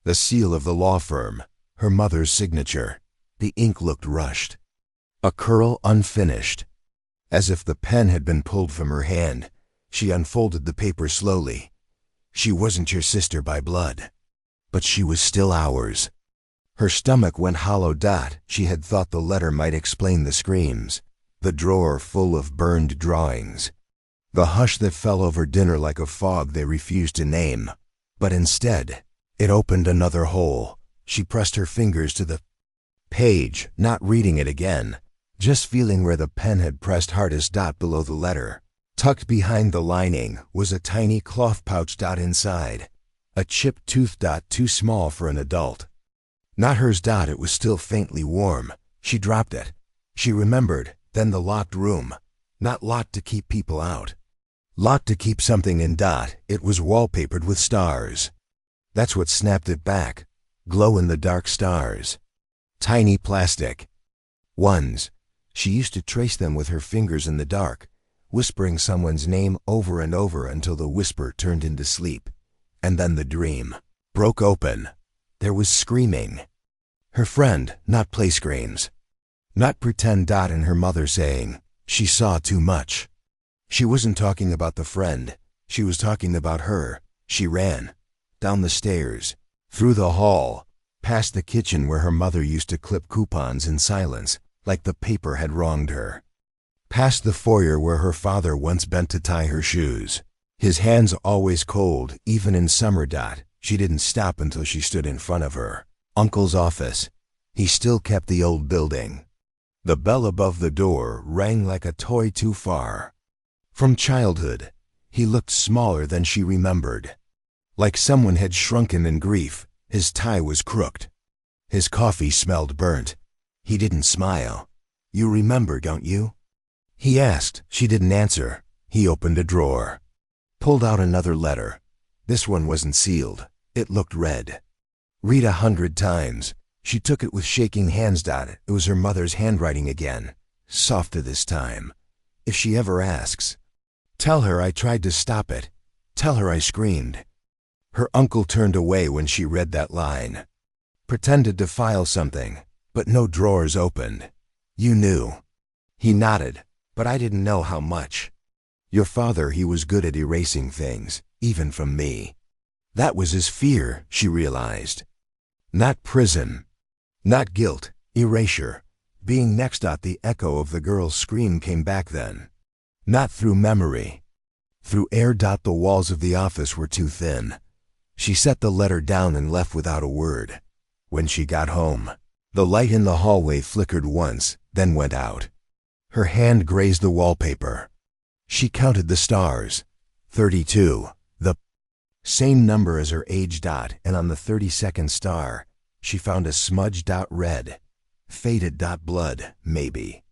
The seal of the law firm, her mother's signature. The ink looked rushed. A curl unfinished. As if the pen had been pulled from her hand, she unfolded the paper slowly. She wasn't your sister by blood, but she was still ours. Her stomach went hollow. She had thought the letter might explain the screams, the drawer full of burned drawings, the hush that fell over dinner like a fog they refused to name. But instead, it opened another hole. She pressed her fingers to the page, not reading it again, just feeling where the pen had pressed hardest. Below the letter, tucked behind the lining, was a tiny cloth pouch. Inside, a chipped tooth. Too small for an adult. Not hers. It was still faintly warm. She dropped it. She remembered, then the locked room. Not locked to keep people out. Locked to keep something in. It was wallpapered with stars. That's what snapped it back. Glow-in-the-dark stars. Tiny plastic ones. She used to trace them with her fingers in the dark, whispering someone's name over and over until the whisper turned into sleep. And then the dream broke open. There was screaming. Her friend, not play screams. Not pretend. And her mother saying, she saw too much. She wasn't talking about the friend. She was talking about her. She ran. Down the stairs. Through the hall. Past the kitchen where her mother used to clip coupons in silence, like the paper had wronged her. Past the foyer where her father once bent to tie her shoes. His hands always cold, even in summer. She didn't stop until she stood in front of her uncle's office. He still kept the old building. The bell above the door rang like a toy too far. From childhood, he looked smaller than she remembered. Like someone had shrunken in grief. His tie was crooked. His coffee smelled burnt. He didn't smile. "You remember, don't you?" he asked. She didn't answer. He opened a drawer, pulled out another letter. This one wasn't sealed. It looked red. "Read 100 times." She took it with shaking hands. It was her mother's handwriting again, softer this time. "If she ever asks, tell her I tried to stop it. Tell her I screamed." Her uncle turned away when she read that line. "Pretended to file something, but no drawers opened. You knew." He nodded, "But I didn't know how much. Your father, he was good at erasing things, even from me." That was his fear, she realized. Not prison, not guilt, erasure. Being next. The echo of the girl's scream came back then. Not through memory, through air. The walls of the office were too thin. She set the letter down and left without a word. When she got home, the light in the hallway flickered once, then went out. Her hand grazed the wallpaper. She counted the stars. 32, the same number as her age. And on the 32nd star, she found a smudged. Red. Faded. Blood, maybe.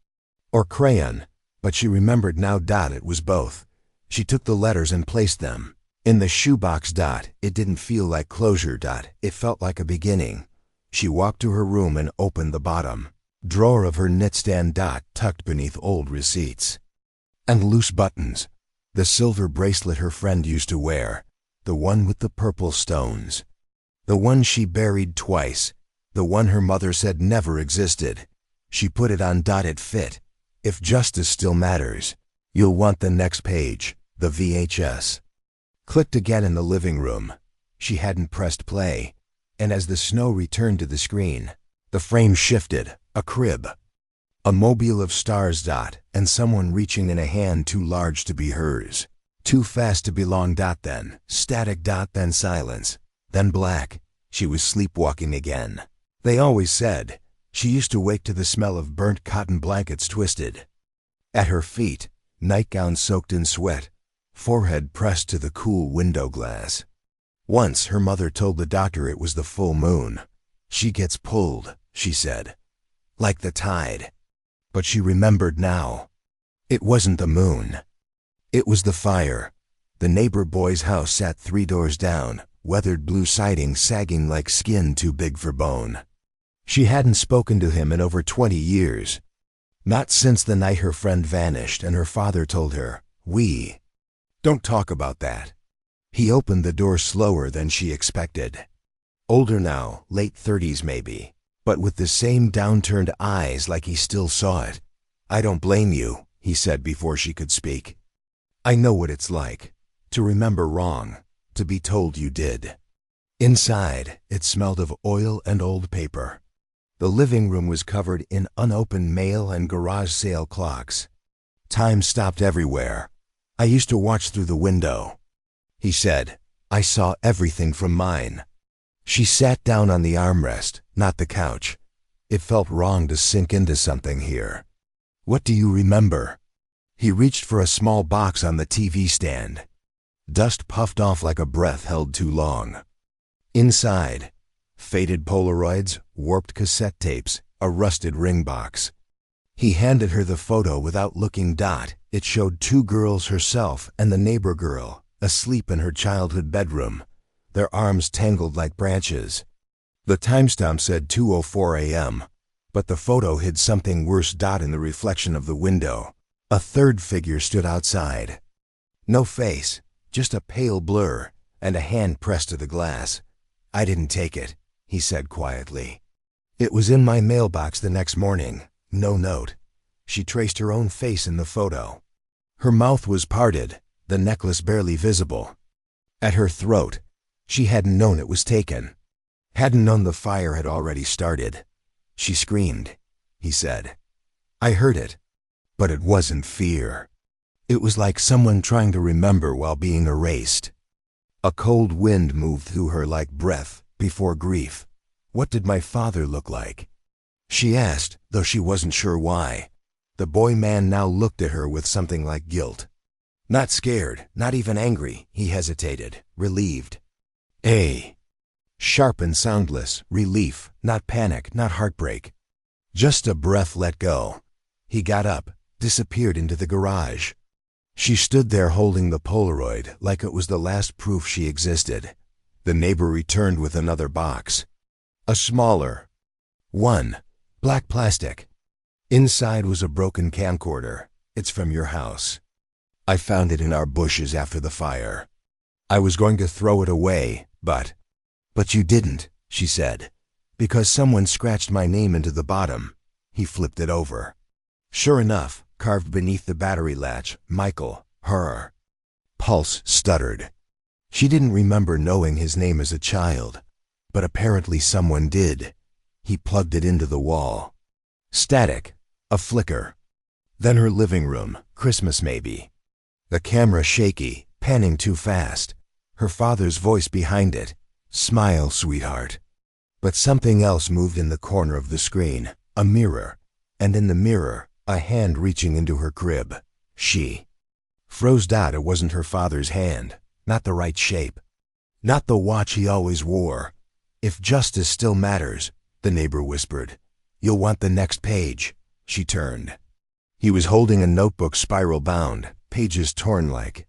Or crayon, but she remembered now. It was both. She took the letters and placed them in the shoebox. It didn't feel like closure. It felt like a beginning. She walked to her room and opened the bottom drawer of her nightstand. Tucked beneath old receipts and loose buttons. The silver bracelet her friend used to wear, the one with the purple stones, the one she buried twice, the one her mother said never existed. She put it on. It fit. If justice still matters, you'll want the next page. The VHS clicked again in the living room. She hadn't pressed play, and as the snow returned to the screen, the frame shifted. A crib, a mobile of stars. And someone reaching in a hand too large to be hers, too fast to belong. Then static. Then silence, then black. She was sleepwalking again. They always said she used to wake to the smell of burnt cotton blankets twisted at her feet, nightgown soaked in sweat, forehead pressed to the cool window glass. Once her mother told the doctor it was the full moon. "She gets pulled," she said, "like the tide." But she remembered now. It wasn't the moon. It was the fire. The neighbor boy's house sat 3 doors down, weathered blue siding sagging like skin too big for bone. She hadn't spoken to him in over 20 years. Not since the night her friend vanished and her father told her, "We don't talk about that." He opened the door slower than she expected. Older now, late 30s maybe, but with the same downturned eyes like he still saw it. "I don't blame you," he said before she could speak. "I know what it's like, to remember wrong, to be told you did." Inside, it smelled of oil and old paper. The living room was covered in unopened mail and garage sale clocks. Time stopped everywhere. "I used to watch through the window," he said. "I saw everything from mine." She sat down on the armrest, not the couch. It felt wrong to sink into something here. "What do you remember?" He reached for a small box on the TV stand. Dust puffed off like a breath held too long. Inside, faded Polaroids, warped cassette tapes, a rusted ring box. He handed her the photo without looking. It showed 2 girls, herself and the neighbor girl, asleep in her childhood bedroom, their arms tangled like branches. The timestamp said 2:04 a.m., but the photo hid something worse. In the reflection of the window, a third figure stood outside. No face, just a pale blur, and a hand pressed to the glass. "I didn't take it," he said quietly. "It was in my mailbox the next morning. No note." She traced her own face in the photo. Her mouth was parted, the necklace barely visible. At her throat, she hadn't known it was taken. Hadn't known the fire had already started. "She screamed," he said. "I heard it, but it wasn't fear. It was like someone trying to remember while being erased." A cold wind moved through her like breath before grief. "What did my father look like?" she asked, though she wasn't sure why. The boy man now looked at her with something like guilt. Not scared, not even angry, he hesitated, relieved. Sharp and soundless, relief, not panic, not heartbreak. Just a breath let go. He got up, disappeared into the garage. She stood there holding the Polaroid like it was the last proof she existed. The neighbor returned with another box. A smaller one, black plastic. Inside was a broken camcorder. It's from your house. I found it in our bushes after the fire. I was going to throw it away, but you didn't, she said, because someone scratched my name into the bottom. He flipped it over. Sure enough, carved beneath the battery latch, Michael, her. Pulse stuttered. She didn't remember knowing his name as a child, but apparently someone did. He plugged it into the wall. Static, a flicker. Then her living room, Christmas maybe. The camera shaky, panning too fast. Her father's voice behind it. Smile, sweetheart. But something else moved in the corner of the screen, a mirror, and in the mirror, a hand reaching into her crib. She froze out. It wasn't her father's hand, not the right shape, not the watch he always wore. If justice still matters, the neighbor whispered, you'll want the next page. She turned. He was holding a notebook spiral bound, pages torn like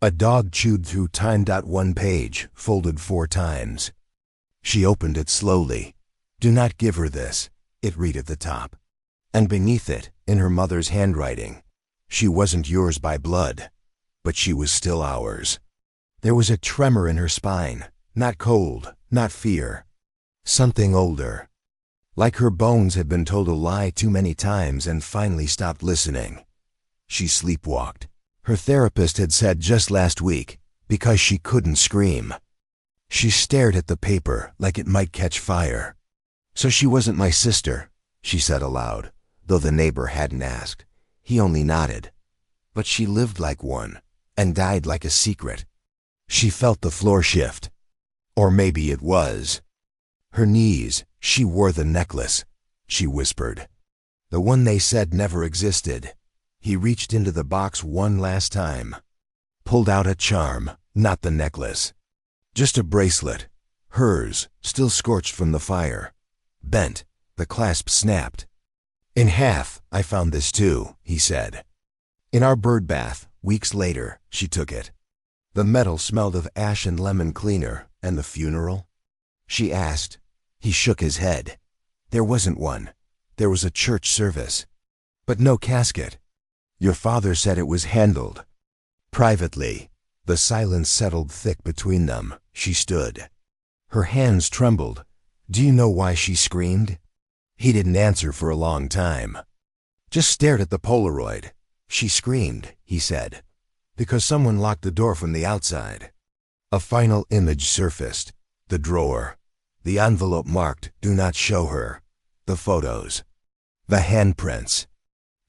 a dog chewed through time. One page, folded 4 times. She opened it slowly. Do not give her this, it read at the top. And beneath it, in her mother's handwriting, she wasn't yours by blood, but she was still ours. There was a tremor in her spine, not cold, not fear. Something older. Like her bones had been told a lie too many times and finally stopped listening. She sleepwalked. Her therapist had said just last week, because she couldn't scream. She stared at the paper like it might catch fire. So she wasn't my sister, she said aloud, though the neighbor hadn't asked. He only nodded. But she lived like one, and died like a secret. She felt the floor shift. Or maybe it was her knees. She wore the necklace, she whispered. The one they said never existed. He reached into the box one last time. Pulled out a charm, not the necklace. Just a bracelet. Hers, still scorched from the fire. Bent, the clasp snapped. In half, I found this too, he said. In our bird bath, weeks later, she took it. The metal smelled of ash and lemon cleaner. And the funeral? She asked. He shook his head. There wasn't one. There was a church service. But no casket. Your father said it was handled privately. The silence settled thick between them. She stood. Her hands trembled. Do you know why she screamed? He didn't answer for a long time. Just stared at the Polaroid. She screamed, he said, because someone locked the door from the outside. A final image surfaced. The drawer. The envelope marked, do not show her. The photos. The handprints.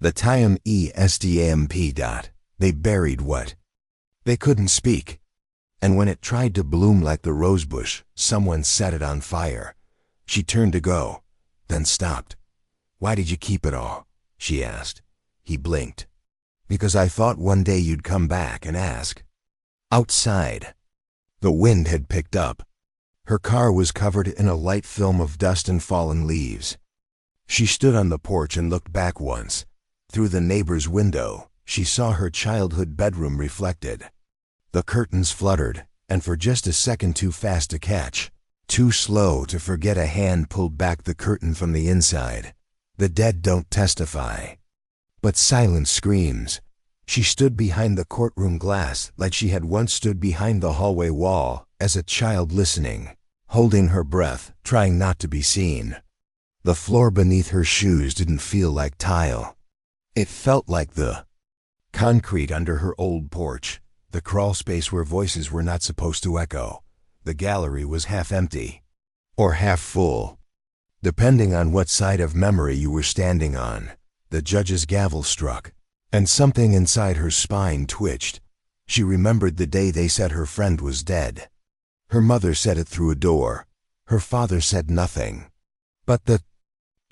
The time estamp. They buried what? They couldn't speak. And when it tried to bloom like the rosebush, someone set it on fire. She turned to go, then stopped. Why did you keep it all? She asked. He blinked. Because I thought one day you'd come back and ask. Outside. The wind had picked up. Her car was covered in a light film of dust and fallen leaves. She stood on the porch and looked back once. Through the neighbor's window, she saw her childhood bedroom reflected. The curtains fluttered, and for just a second too fast to catch, too slow to forget, a hand pulled back the curtain from the inside. The dead don't testify. But silence screams. She stood behind the courtroom glass like she had once stood behind the hallway wall, as a child listening, holding her breath, trying not to be seen. The floor beneath her shoes didn't feel like tile. It felt like the concrete under her old porch, the crawl space where voices were not supposed to echo. The gallery was half empty, or half full, depending on what side of memory you were standing on. The judge's gavel struck, and something inside her spine twitched. She remembered the day they said her friend was dead. Her mother said it through a door. Her father said nothing. But the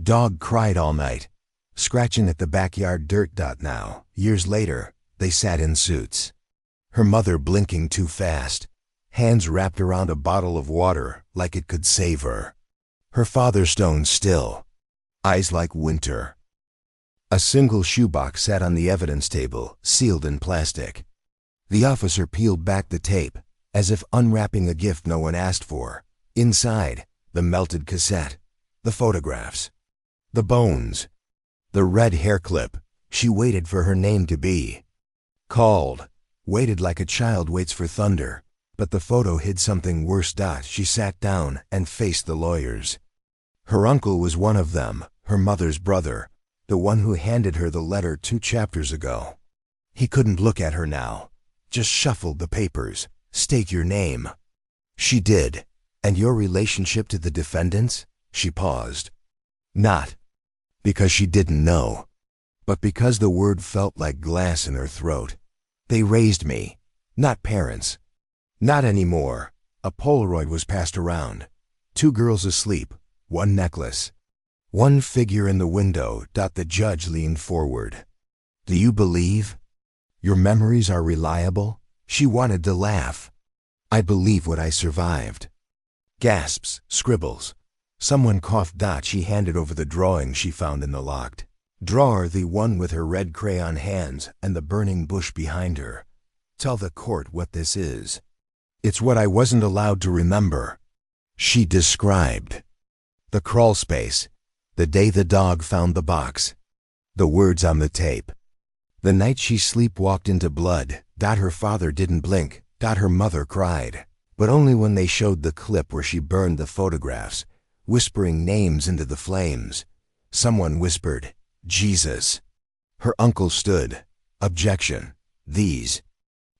dog cried all night, scratching at the backyard dirt. Now, years later, they sat in suits. Her mother blinking too fast, hands wrapped around a bottle of water like it could save her. Her father stone still, eyes like winter. A single shoebox sat on the evidence table, sealed in plastic. The officer peeled back the tape, as if unwrapping a gift no one asked for. Inside, the melted cassette, the photographs, the bones, the red hair clip. She waited for her name to be called, waited like a child waits for thunder, but the photo hid something worse. She sat down and faced the lawyers. Her uncle was one of them, her mother's brother, the one who handed her the letter 2 chapters ago. He couldn't look at her now, just shuffled the papers. State your name. She did. And your relationship to the defendants? She paused. Not because she didn't know, but because the word felt like glass in her throat. They raised me, not parents. Not anymore. A Polaroid was passed around. 2 girls asleep, 1 necklace. 1 figure in the window. The judge leaned forward. Do you believe? Your memories are reliable? She wanted to laugh. I believe what I survived. Gasps, scribbles. Someone coughed. She handed over the drawing she found in the locked drawer, the one with her red crayon hands and the burning bush behind her. Tell the court what this is. It's what I wasn't allowed to remember. She described the crawl space, the day the dog found the box, the words on the tape. The night she sleepwalked into blood. Her father didn't blink. Her mother cried, but only when they showed the clip where she burned the photographs, whispering names into the flames. Someone whispered, Jesus. Her uncle stood. Objection. These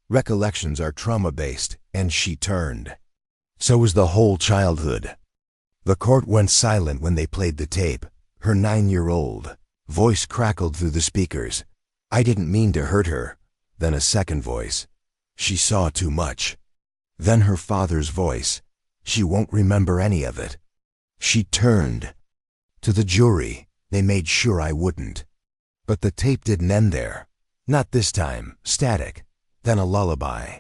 recollections are trauma-based, and she turned. So was the whole childhood. The court went silent when they played the tape. Her 9-year-old voice crackled through the speakers. I didn't mean to hurt her. Then a second voice. She saw too much. Then her father's voice. She won't remember any of it. She turned. To the jury, they made sure I wouldn't. But the tape didn't end there. Not this time. Static. Then a lullaby.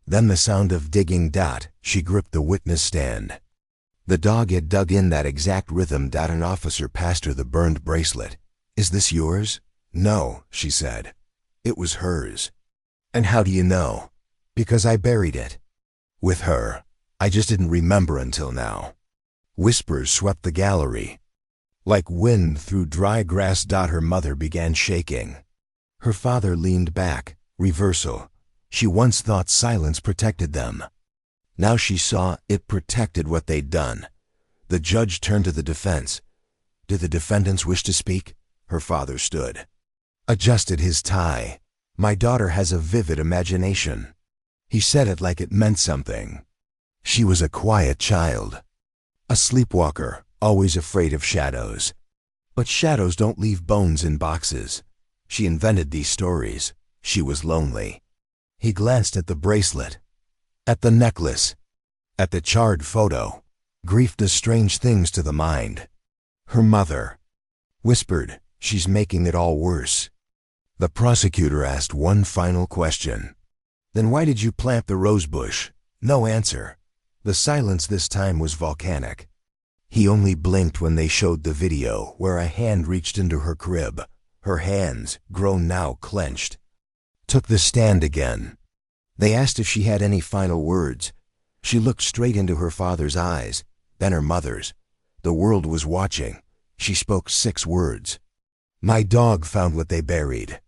Then the sound of digging. She gripped the witness stand. The dog had dug in that exact rhythm. An officer passed her the burned bracelet. Is this yours? No, she said. It was hers. And how do you know? Because I buried it. With her. I just didn't remember until now. Whispers swept the gallery. Like wind through dry grass. Her mother began shaking. Her father leaned back. Reversal. She once thought silence protected them. Now she saw it protected what they'd done. The judge turned to the defense. Do the defendants wish to speak? Her father stood. Adjusted his tie. My daughter has a vivid imagination. He said it like it meant something. She was a quiet child. A sleepwalker, always afraid of shadows. But shadows don't leave bones in boxes. She invented these stories. She was lonely. He glanced at the bracelet, at the necklace, at the charred photo. Grief does strange things to the mind. Her mother whispered, she's making it all worse. The prosecutor asked one final question. Then why did you plant the rosebush? No answer. The silence this time was volcanic. He only blinked when they showed the video where a hand reached into her crib. Her hands, grown now, clenched. Took the stand again. They asked if she had any final words. She looked straight into her father's eyes, then her mother's. The world was watching. She spoke 6 words. My dog found what they buried.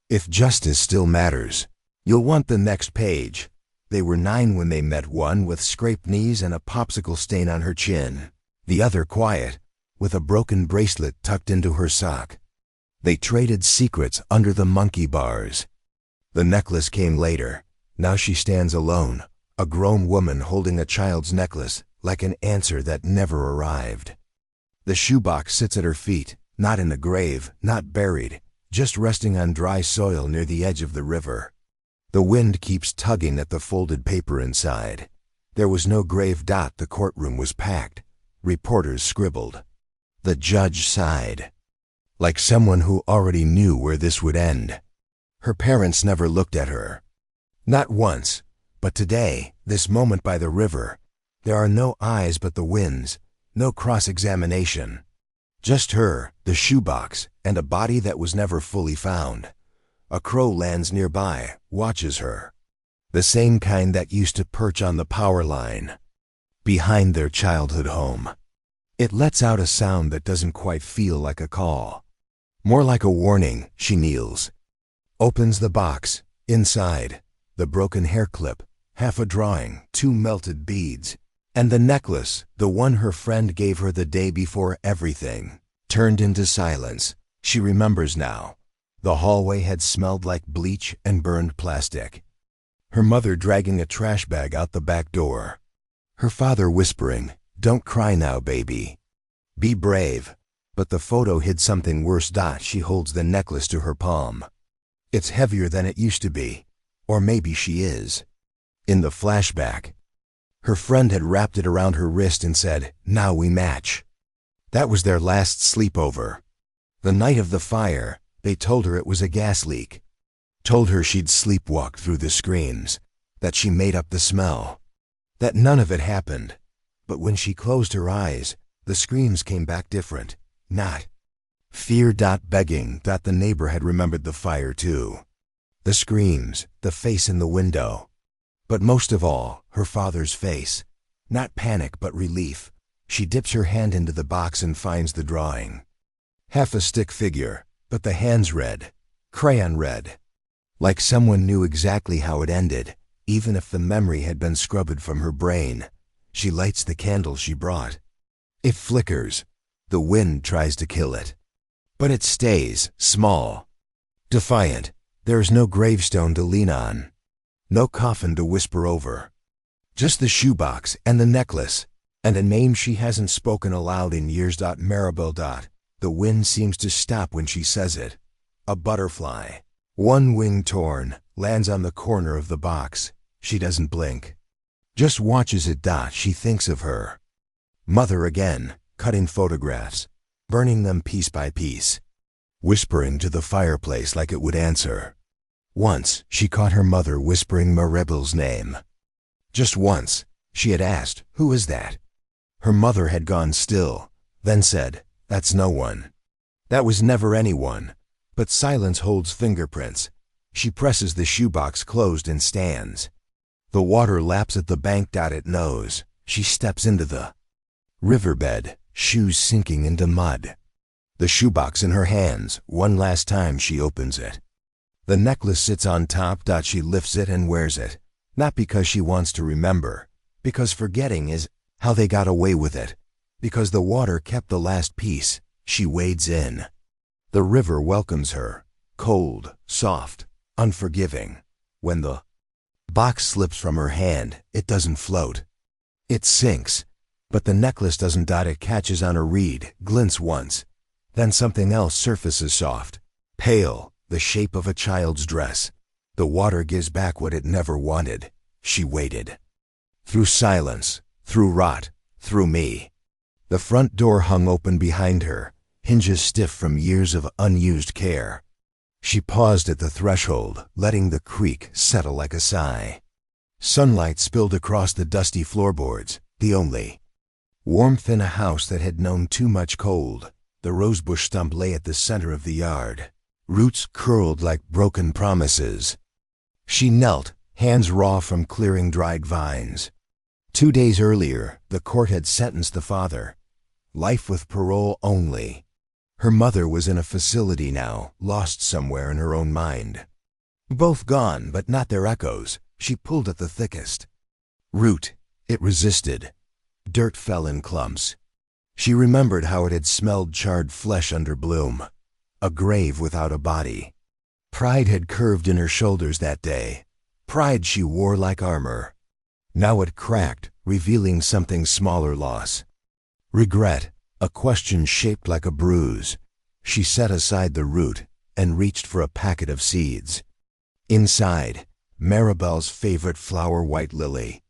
If justice still matters, you'll want the next page. They were 9 when they met, one with scraped knees and a popsicle stain on her chin. The other quiet, with a broken bracelet tucked into her sock. They traded secrets under the monkey bars. The necklace came later. Now she stands alone, a grown woman holding a child's necklace, like an answer that never arrived. The shoebox sits at her feet, not in a grave, not buried, just resting on dry soil near the edge of the river. The wind keeps tugging at the folded paper inside. There was no grave. The courtroom was packed. Reporters scribbled. The judge sighed, like someone who already knew where this would end. Her parents never looked at her. Not once, but today This moment by the river, there are no eyes but the wind's, no cross-examination. Just her, the shoebox, and a body that was never fully found. A crow lands nearby, watches her. The same kind that used to perch on the power line behind their childhood home. It lets out a sound that doesn't quite feel like a call. More like a warning. She kneels. Opens the box. Inside, the broken hair clip, half a drawing, 2 melted beads, and the necklace, the one her friend gave her the day before. Everything turned into silence. She remembers now. The hallway had smelled like bleach and burned plastic. Her mother dragging a trash bag out the back door. Her father whispering, "Don't cry now, baby. Be brave." But the photo hid something worse. She holds the necklace to her palm. It's heavier than it used to be. Or maybe she is. In the flashback, her friend had wrapped it around her wrist and said, "Now we match." That was their last sleepover. The night of the fire, they told her it was a gas leak. Told her she'd sleepwalked through the screams, that she made up the smell, that none of it happened. But when she closed her eyes, the screams came back different. Not fear. Begging. The neighbor had remembered the fire too. The screams, the face in the window. But most of all, her father's face. Not panic but relief. She dips her hand into the box and finds the drawing. Half a stick figure, but the hand's red. Crayon red. Like someone knew exactly how it ended, even if the memory had been scrubbed from her brain. She lights the candle she brought. It flickers. The wind tries to kill it. But it stays, small. Defiant. There's no gravestone to lean on. No coffin to whisper over. Just the shoebox and the necklace, and a name she hasn't spoken aloud in years. Maribel. The wind seems to stop when she says it. A butterfly, one wing torn, lands on the corner of the box. She doesn't blink. Just watches it. She thinks of her mother again, cutting photographs, burning them piece by piece, whispering to the fireplace like it would answer. Once, she caught her mother whispering Maribel's name. Just once, she had asked, "Who is that?" Her mother had gone still, then said, "That's no one." That was never anyone. But silence holds fingerprints. She presses the shoebox closed and stands. The water laps at the bank. It knows. She steps into the riverbed, shoes sinking into mud. The shoebox in her hands. One last time she opens it. The necklace sits on top. She lifts it and wears it. Not because she wants to remember, because forgetting is how they got away with it. Because the water kept the last piece. She wades in. The river welcomes her, cold, soft, unforgiving. When the box slips from her hand, it doesn't float. It sinks. But the necklace doesn't. It catches on a reed, glints once. Then something else surfaces, soft, pale, the shape of a child's dress. The water gives back what it never wanted. She waited. Through silence, through rot, through me. The front door hung open behind her, hinges stiff from years of unused care. She paused at the threshold, letting the creak settle like a sigh. Sunlight spilled across the dusty floorboards, the only warmth in a house that had known too much cold. The rosebush stump lay at the center of the yard, roots curled like broken promises. She knelt, hands raw from clearing dried vines. 2 days earlier, the court had sentenced the father. Life with parole only. Her mother was in a facility now, lost somewhere in her own mind. Both gone, but not their echoes. She pulled at the thickest root. It resisted. Dirt fell in clumps. She remembered how it had smelled charred flesh under bloom. A grave without a body. Pride had curved in her shoulders that day. Pride she wore like armor. Now it cracked, revealing something smaller. Loss. Regret. A question shaped like a bruise. She set aside the root and reached for a packet of seeds. Inside, Maribel's favorite flower, white lily.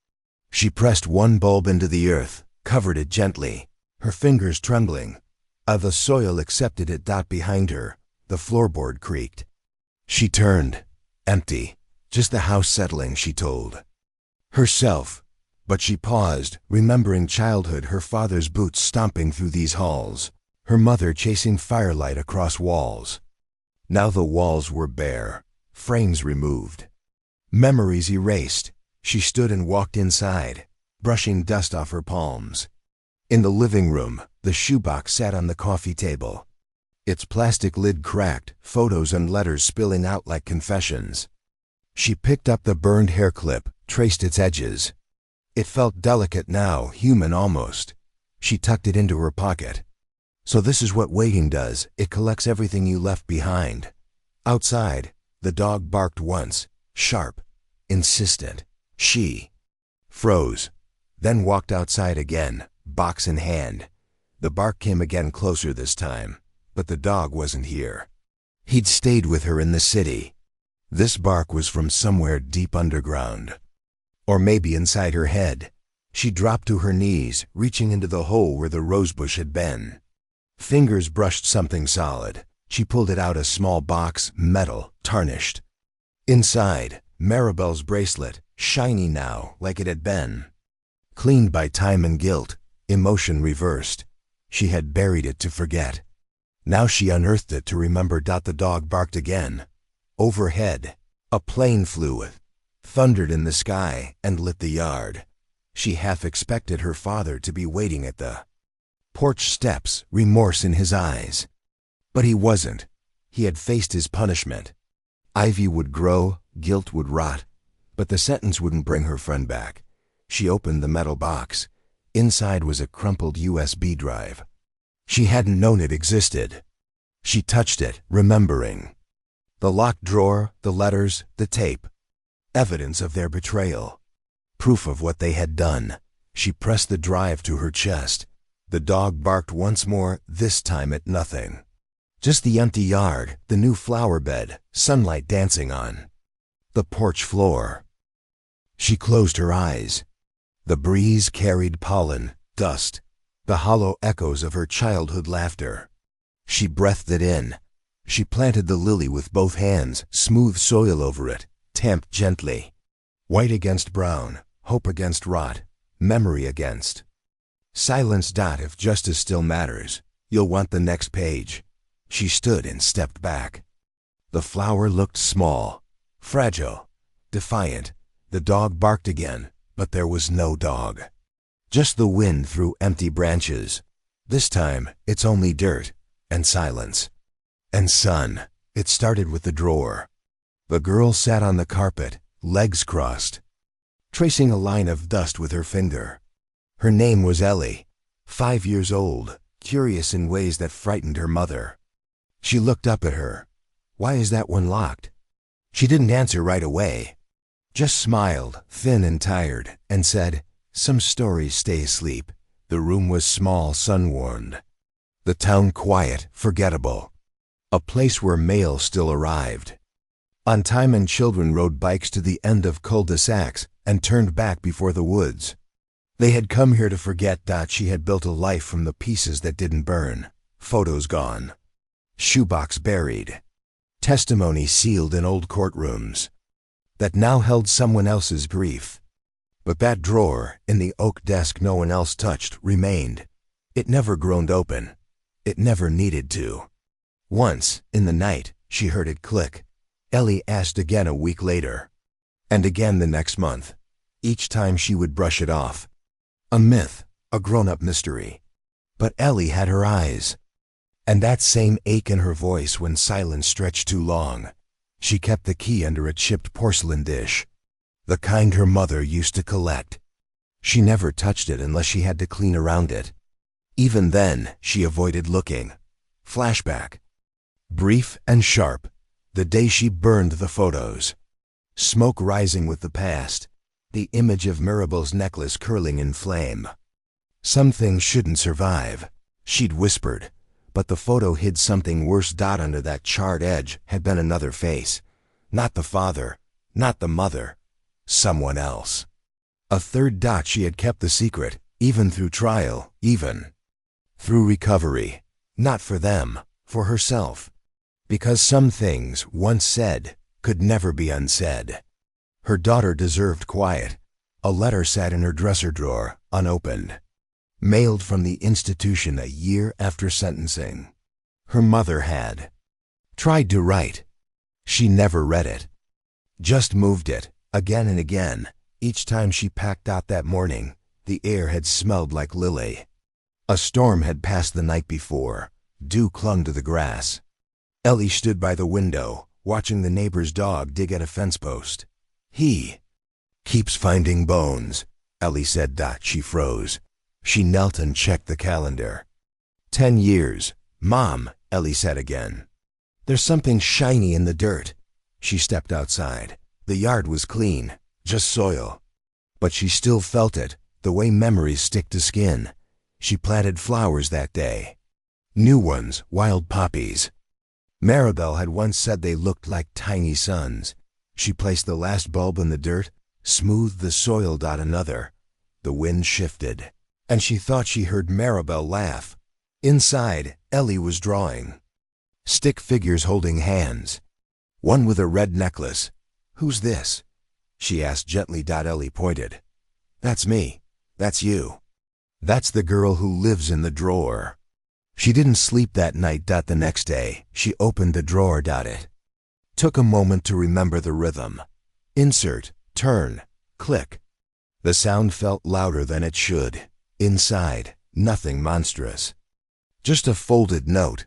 She pressed one bulb into the earth, covered it gently, her fingers trembling. The soil accepted it. Behind her, the floorboard creaked. She turned. Empty. Just the house settling, she told Herself. But she paused, remembering childhood, her father's boots stomping through these halls, her mother chasing firelight across walls. Now the walls were bare, frames removed, memories erased. She stood and walked inside, brushing dust off her palms. In the living room, the shoebox sat on the coffee table, its plastic lid cracked, photos and letters spilling out like confessions. She picked up the burned hair clip, traced its edges. It felt delicate now, human almost. She tucked it into her pocket. So this is what waiting does. It collects everything you left behind. Outside, the dog barked once, sharp, insistent. She froze, then walked outside again, box in hand. The bark came again, closer this time, but the dog wasn't here. He'd stayed with her in the city. This bark was from somewhere deep underground. Or maybe inside her head. She dropped to her knees, reaching into the hole where the rosebush had been. Fingers brushed something solid. She pulled it out, a small box, metal, tarnished. Inside, Maribel's bracelet, shiny now, like it had been. Cleaned by time and guilt, emotion reversed. She had buried it to forget. Now she unearthed it to remember. The dog barked again. Overhead, a plane flew, thundered in the sky, and lit the yard. She half expected her father to be waiting at the porch steps, remorse in his eyes. But he wasn't. He had faced his punishment. Ivy would grow, guilt would rot, but the sentence wouldn't bring her friend back. She opened the metal box. Inside was a crumpled USB drive. She hadn't known it existed. She touched it, remembering. The locked drawer, the letters, the tape. Evidence of their betrayal. Proof of what they had done. She pressed the drive to her chest. The dog barked once more, this time at nothing. Just the empty yard, the new flower bed, sunlight dancing on the porch floor. She closed her eyes. The breeze carried pollen, dust, the hollow echoes of her childhood laughter. She breathed it in. She planted the lily with both hands, smooth soil over it, tamped gently. White against brown, hope against rot, memory against silence. If justice still matters, you'll want the next page. She stood and stepped back. The flower looked small, fragile, defiant. The dog barked again, but there was no dog. Just the wind through empty branches. This time, it's only dirt and silence. And sun. It started with the drawer. The girl sat on the carpet, legs crossed, tracing a line of dust with her finger. Her name was Ellie, 5 years old, curious in ways that frightened her mother. She looked up at her. Why is that one locked? She didn't answer right away, just smiled, thin and tired, and said, some stories stay asleep. The room was small, sun-warmed. The town quiet, forgettable. A place where mail still arrived. On time, and children rode bikes to the end of cul-de-sacs and turned back before the woods. They had come here to forget. She had built a life from the pieces that didn't burn. Photos gone. Shoebox buried. Testimony sealed in old courtrooms. That now held someone else's grief. But that drawer, in the oak desk no one else touched, remained. It never groaned open. It never needed to. Once, in the night, she heard it click. Ellie asked again a week later. And again the next month. Each time she would brush it off. A myth, a grown-up mystery. But Ellie had her eyes. And that same ache in her voice when silence stretched too long. She kept the key under a chipped porcelain dish. The kind her mother used to collect. She never touched it unless she had to clean around it. Even then, she avoided looking. Flashback. Brief and sharp. The day she burned the photos. Smoke rising with the past. The image of Maribel's necklace curling in flame. Some things shouldn't survive, she'd whispered. But the photo hid something worse. Under that charred edge had been another face. Not the father, not the mother. Someone else. A third. She had kept the secret, even through trial, even through recovery. Not for them, for herself. Because some things, once said, could never be unsaid. Her daughter deserved quiet. A letter sat in her dresser drawer, unopened. Mailed from the institution a year after sentencing. Her mother had tried to write. She never read it. Just moved it, again and again. Each time she packed out that morning, the air had smelled like lily. A storm had passed the night before. Dew clung to the grass. Ellie stood by the window, watching the neighbor's dog dig at a fence post. He keeps finding bones, Ellie said. She froze. She knelt and checked the calendar. 10 years. Mom, Ellie said again. There's something shiny in the dirt. She stepped outside. The yard was clean, just soil. But she still felt it, the way memories stick to skin. She planted flowers that day. New ones, wild poppies. Maribel had once said they looked like tiny suns. She placed the last bulb in the dirt, smoothed the soil. Another. The wind shifted, and she thought she heard Maribel laugh. Inside, Ellie was drawing. Stick figures holding hands. One with a red necklace. Who's this? She asked gently. Ellie pointed. That's me. That's you. That's the girl who lives in the drawer. She didn't sleep that night. The next day, she opened the drawer. It took a moment to remember the rhythm. Insert, turn, click. The sound felt louder than it should. Inside, nothing monstrous. Just a folded note,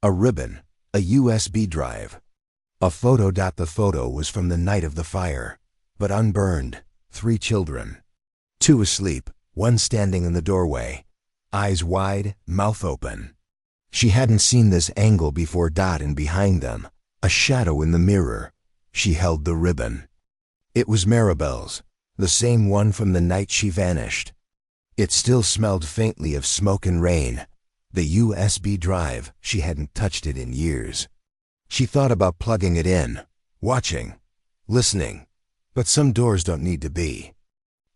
a ribbon, a USB drive. A photo. The photo was from the night of the fire, but unburned. 3 children. 2 asleep, 1 standing in the doorway, eyes wide, mouth open. She hadn't seen this angle before. And behind them, a shadow in the mirror. She held the ribbon. It was Maribel's, the same one from the night she vanished. It still smelled faintly of smoke and rain. The USB drive, she hadn't touched it in years. She thought about plugging it in, watching, listening. But some doors don't need to be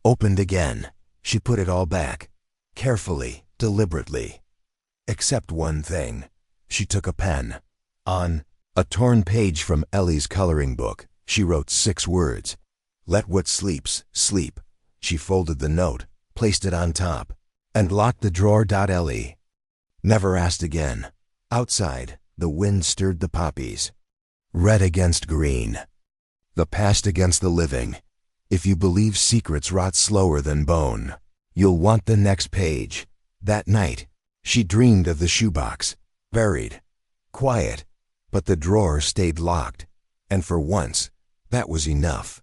opened again. She put it all back, carefully, deliberately. Except one thing. She took a pen. On a torn page from Ellie's coloring book, she wrote 6 words. Let what sleeps, sleep. She folded the note, placed it on top, and locked the drawer. Ellie never asked again. Outside, the wind stirred the poppies. Red against green. The past against the living. If you believe secrets rot slower than bone, you'll want the next page. That night, she dreamed of the shoebox, buried, quiet, but the drawer stayed locked, and for once, that was enough.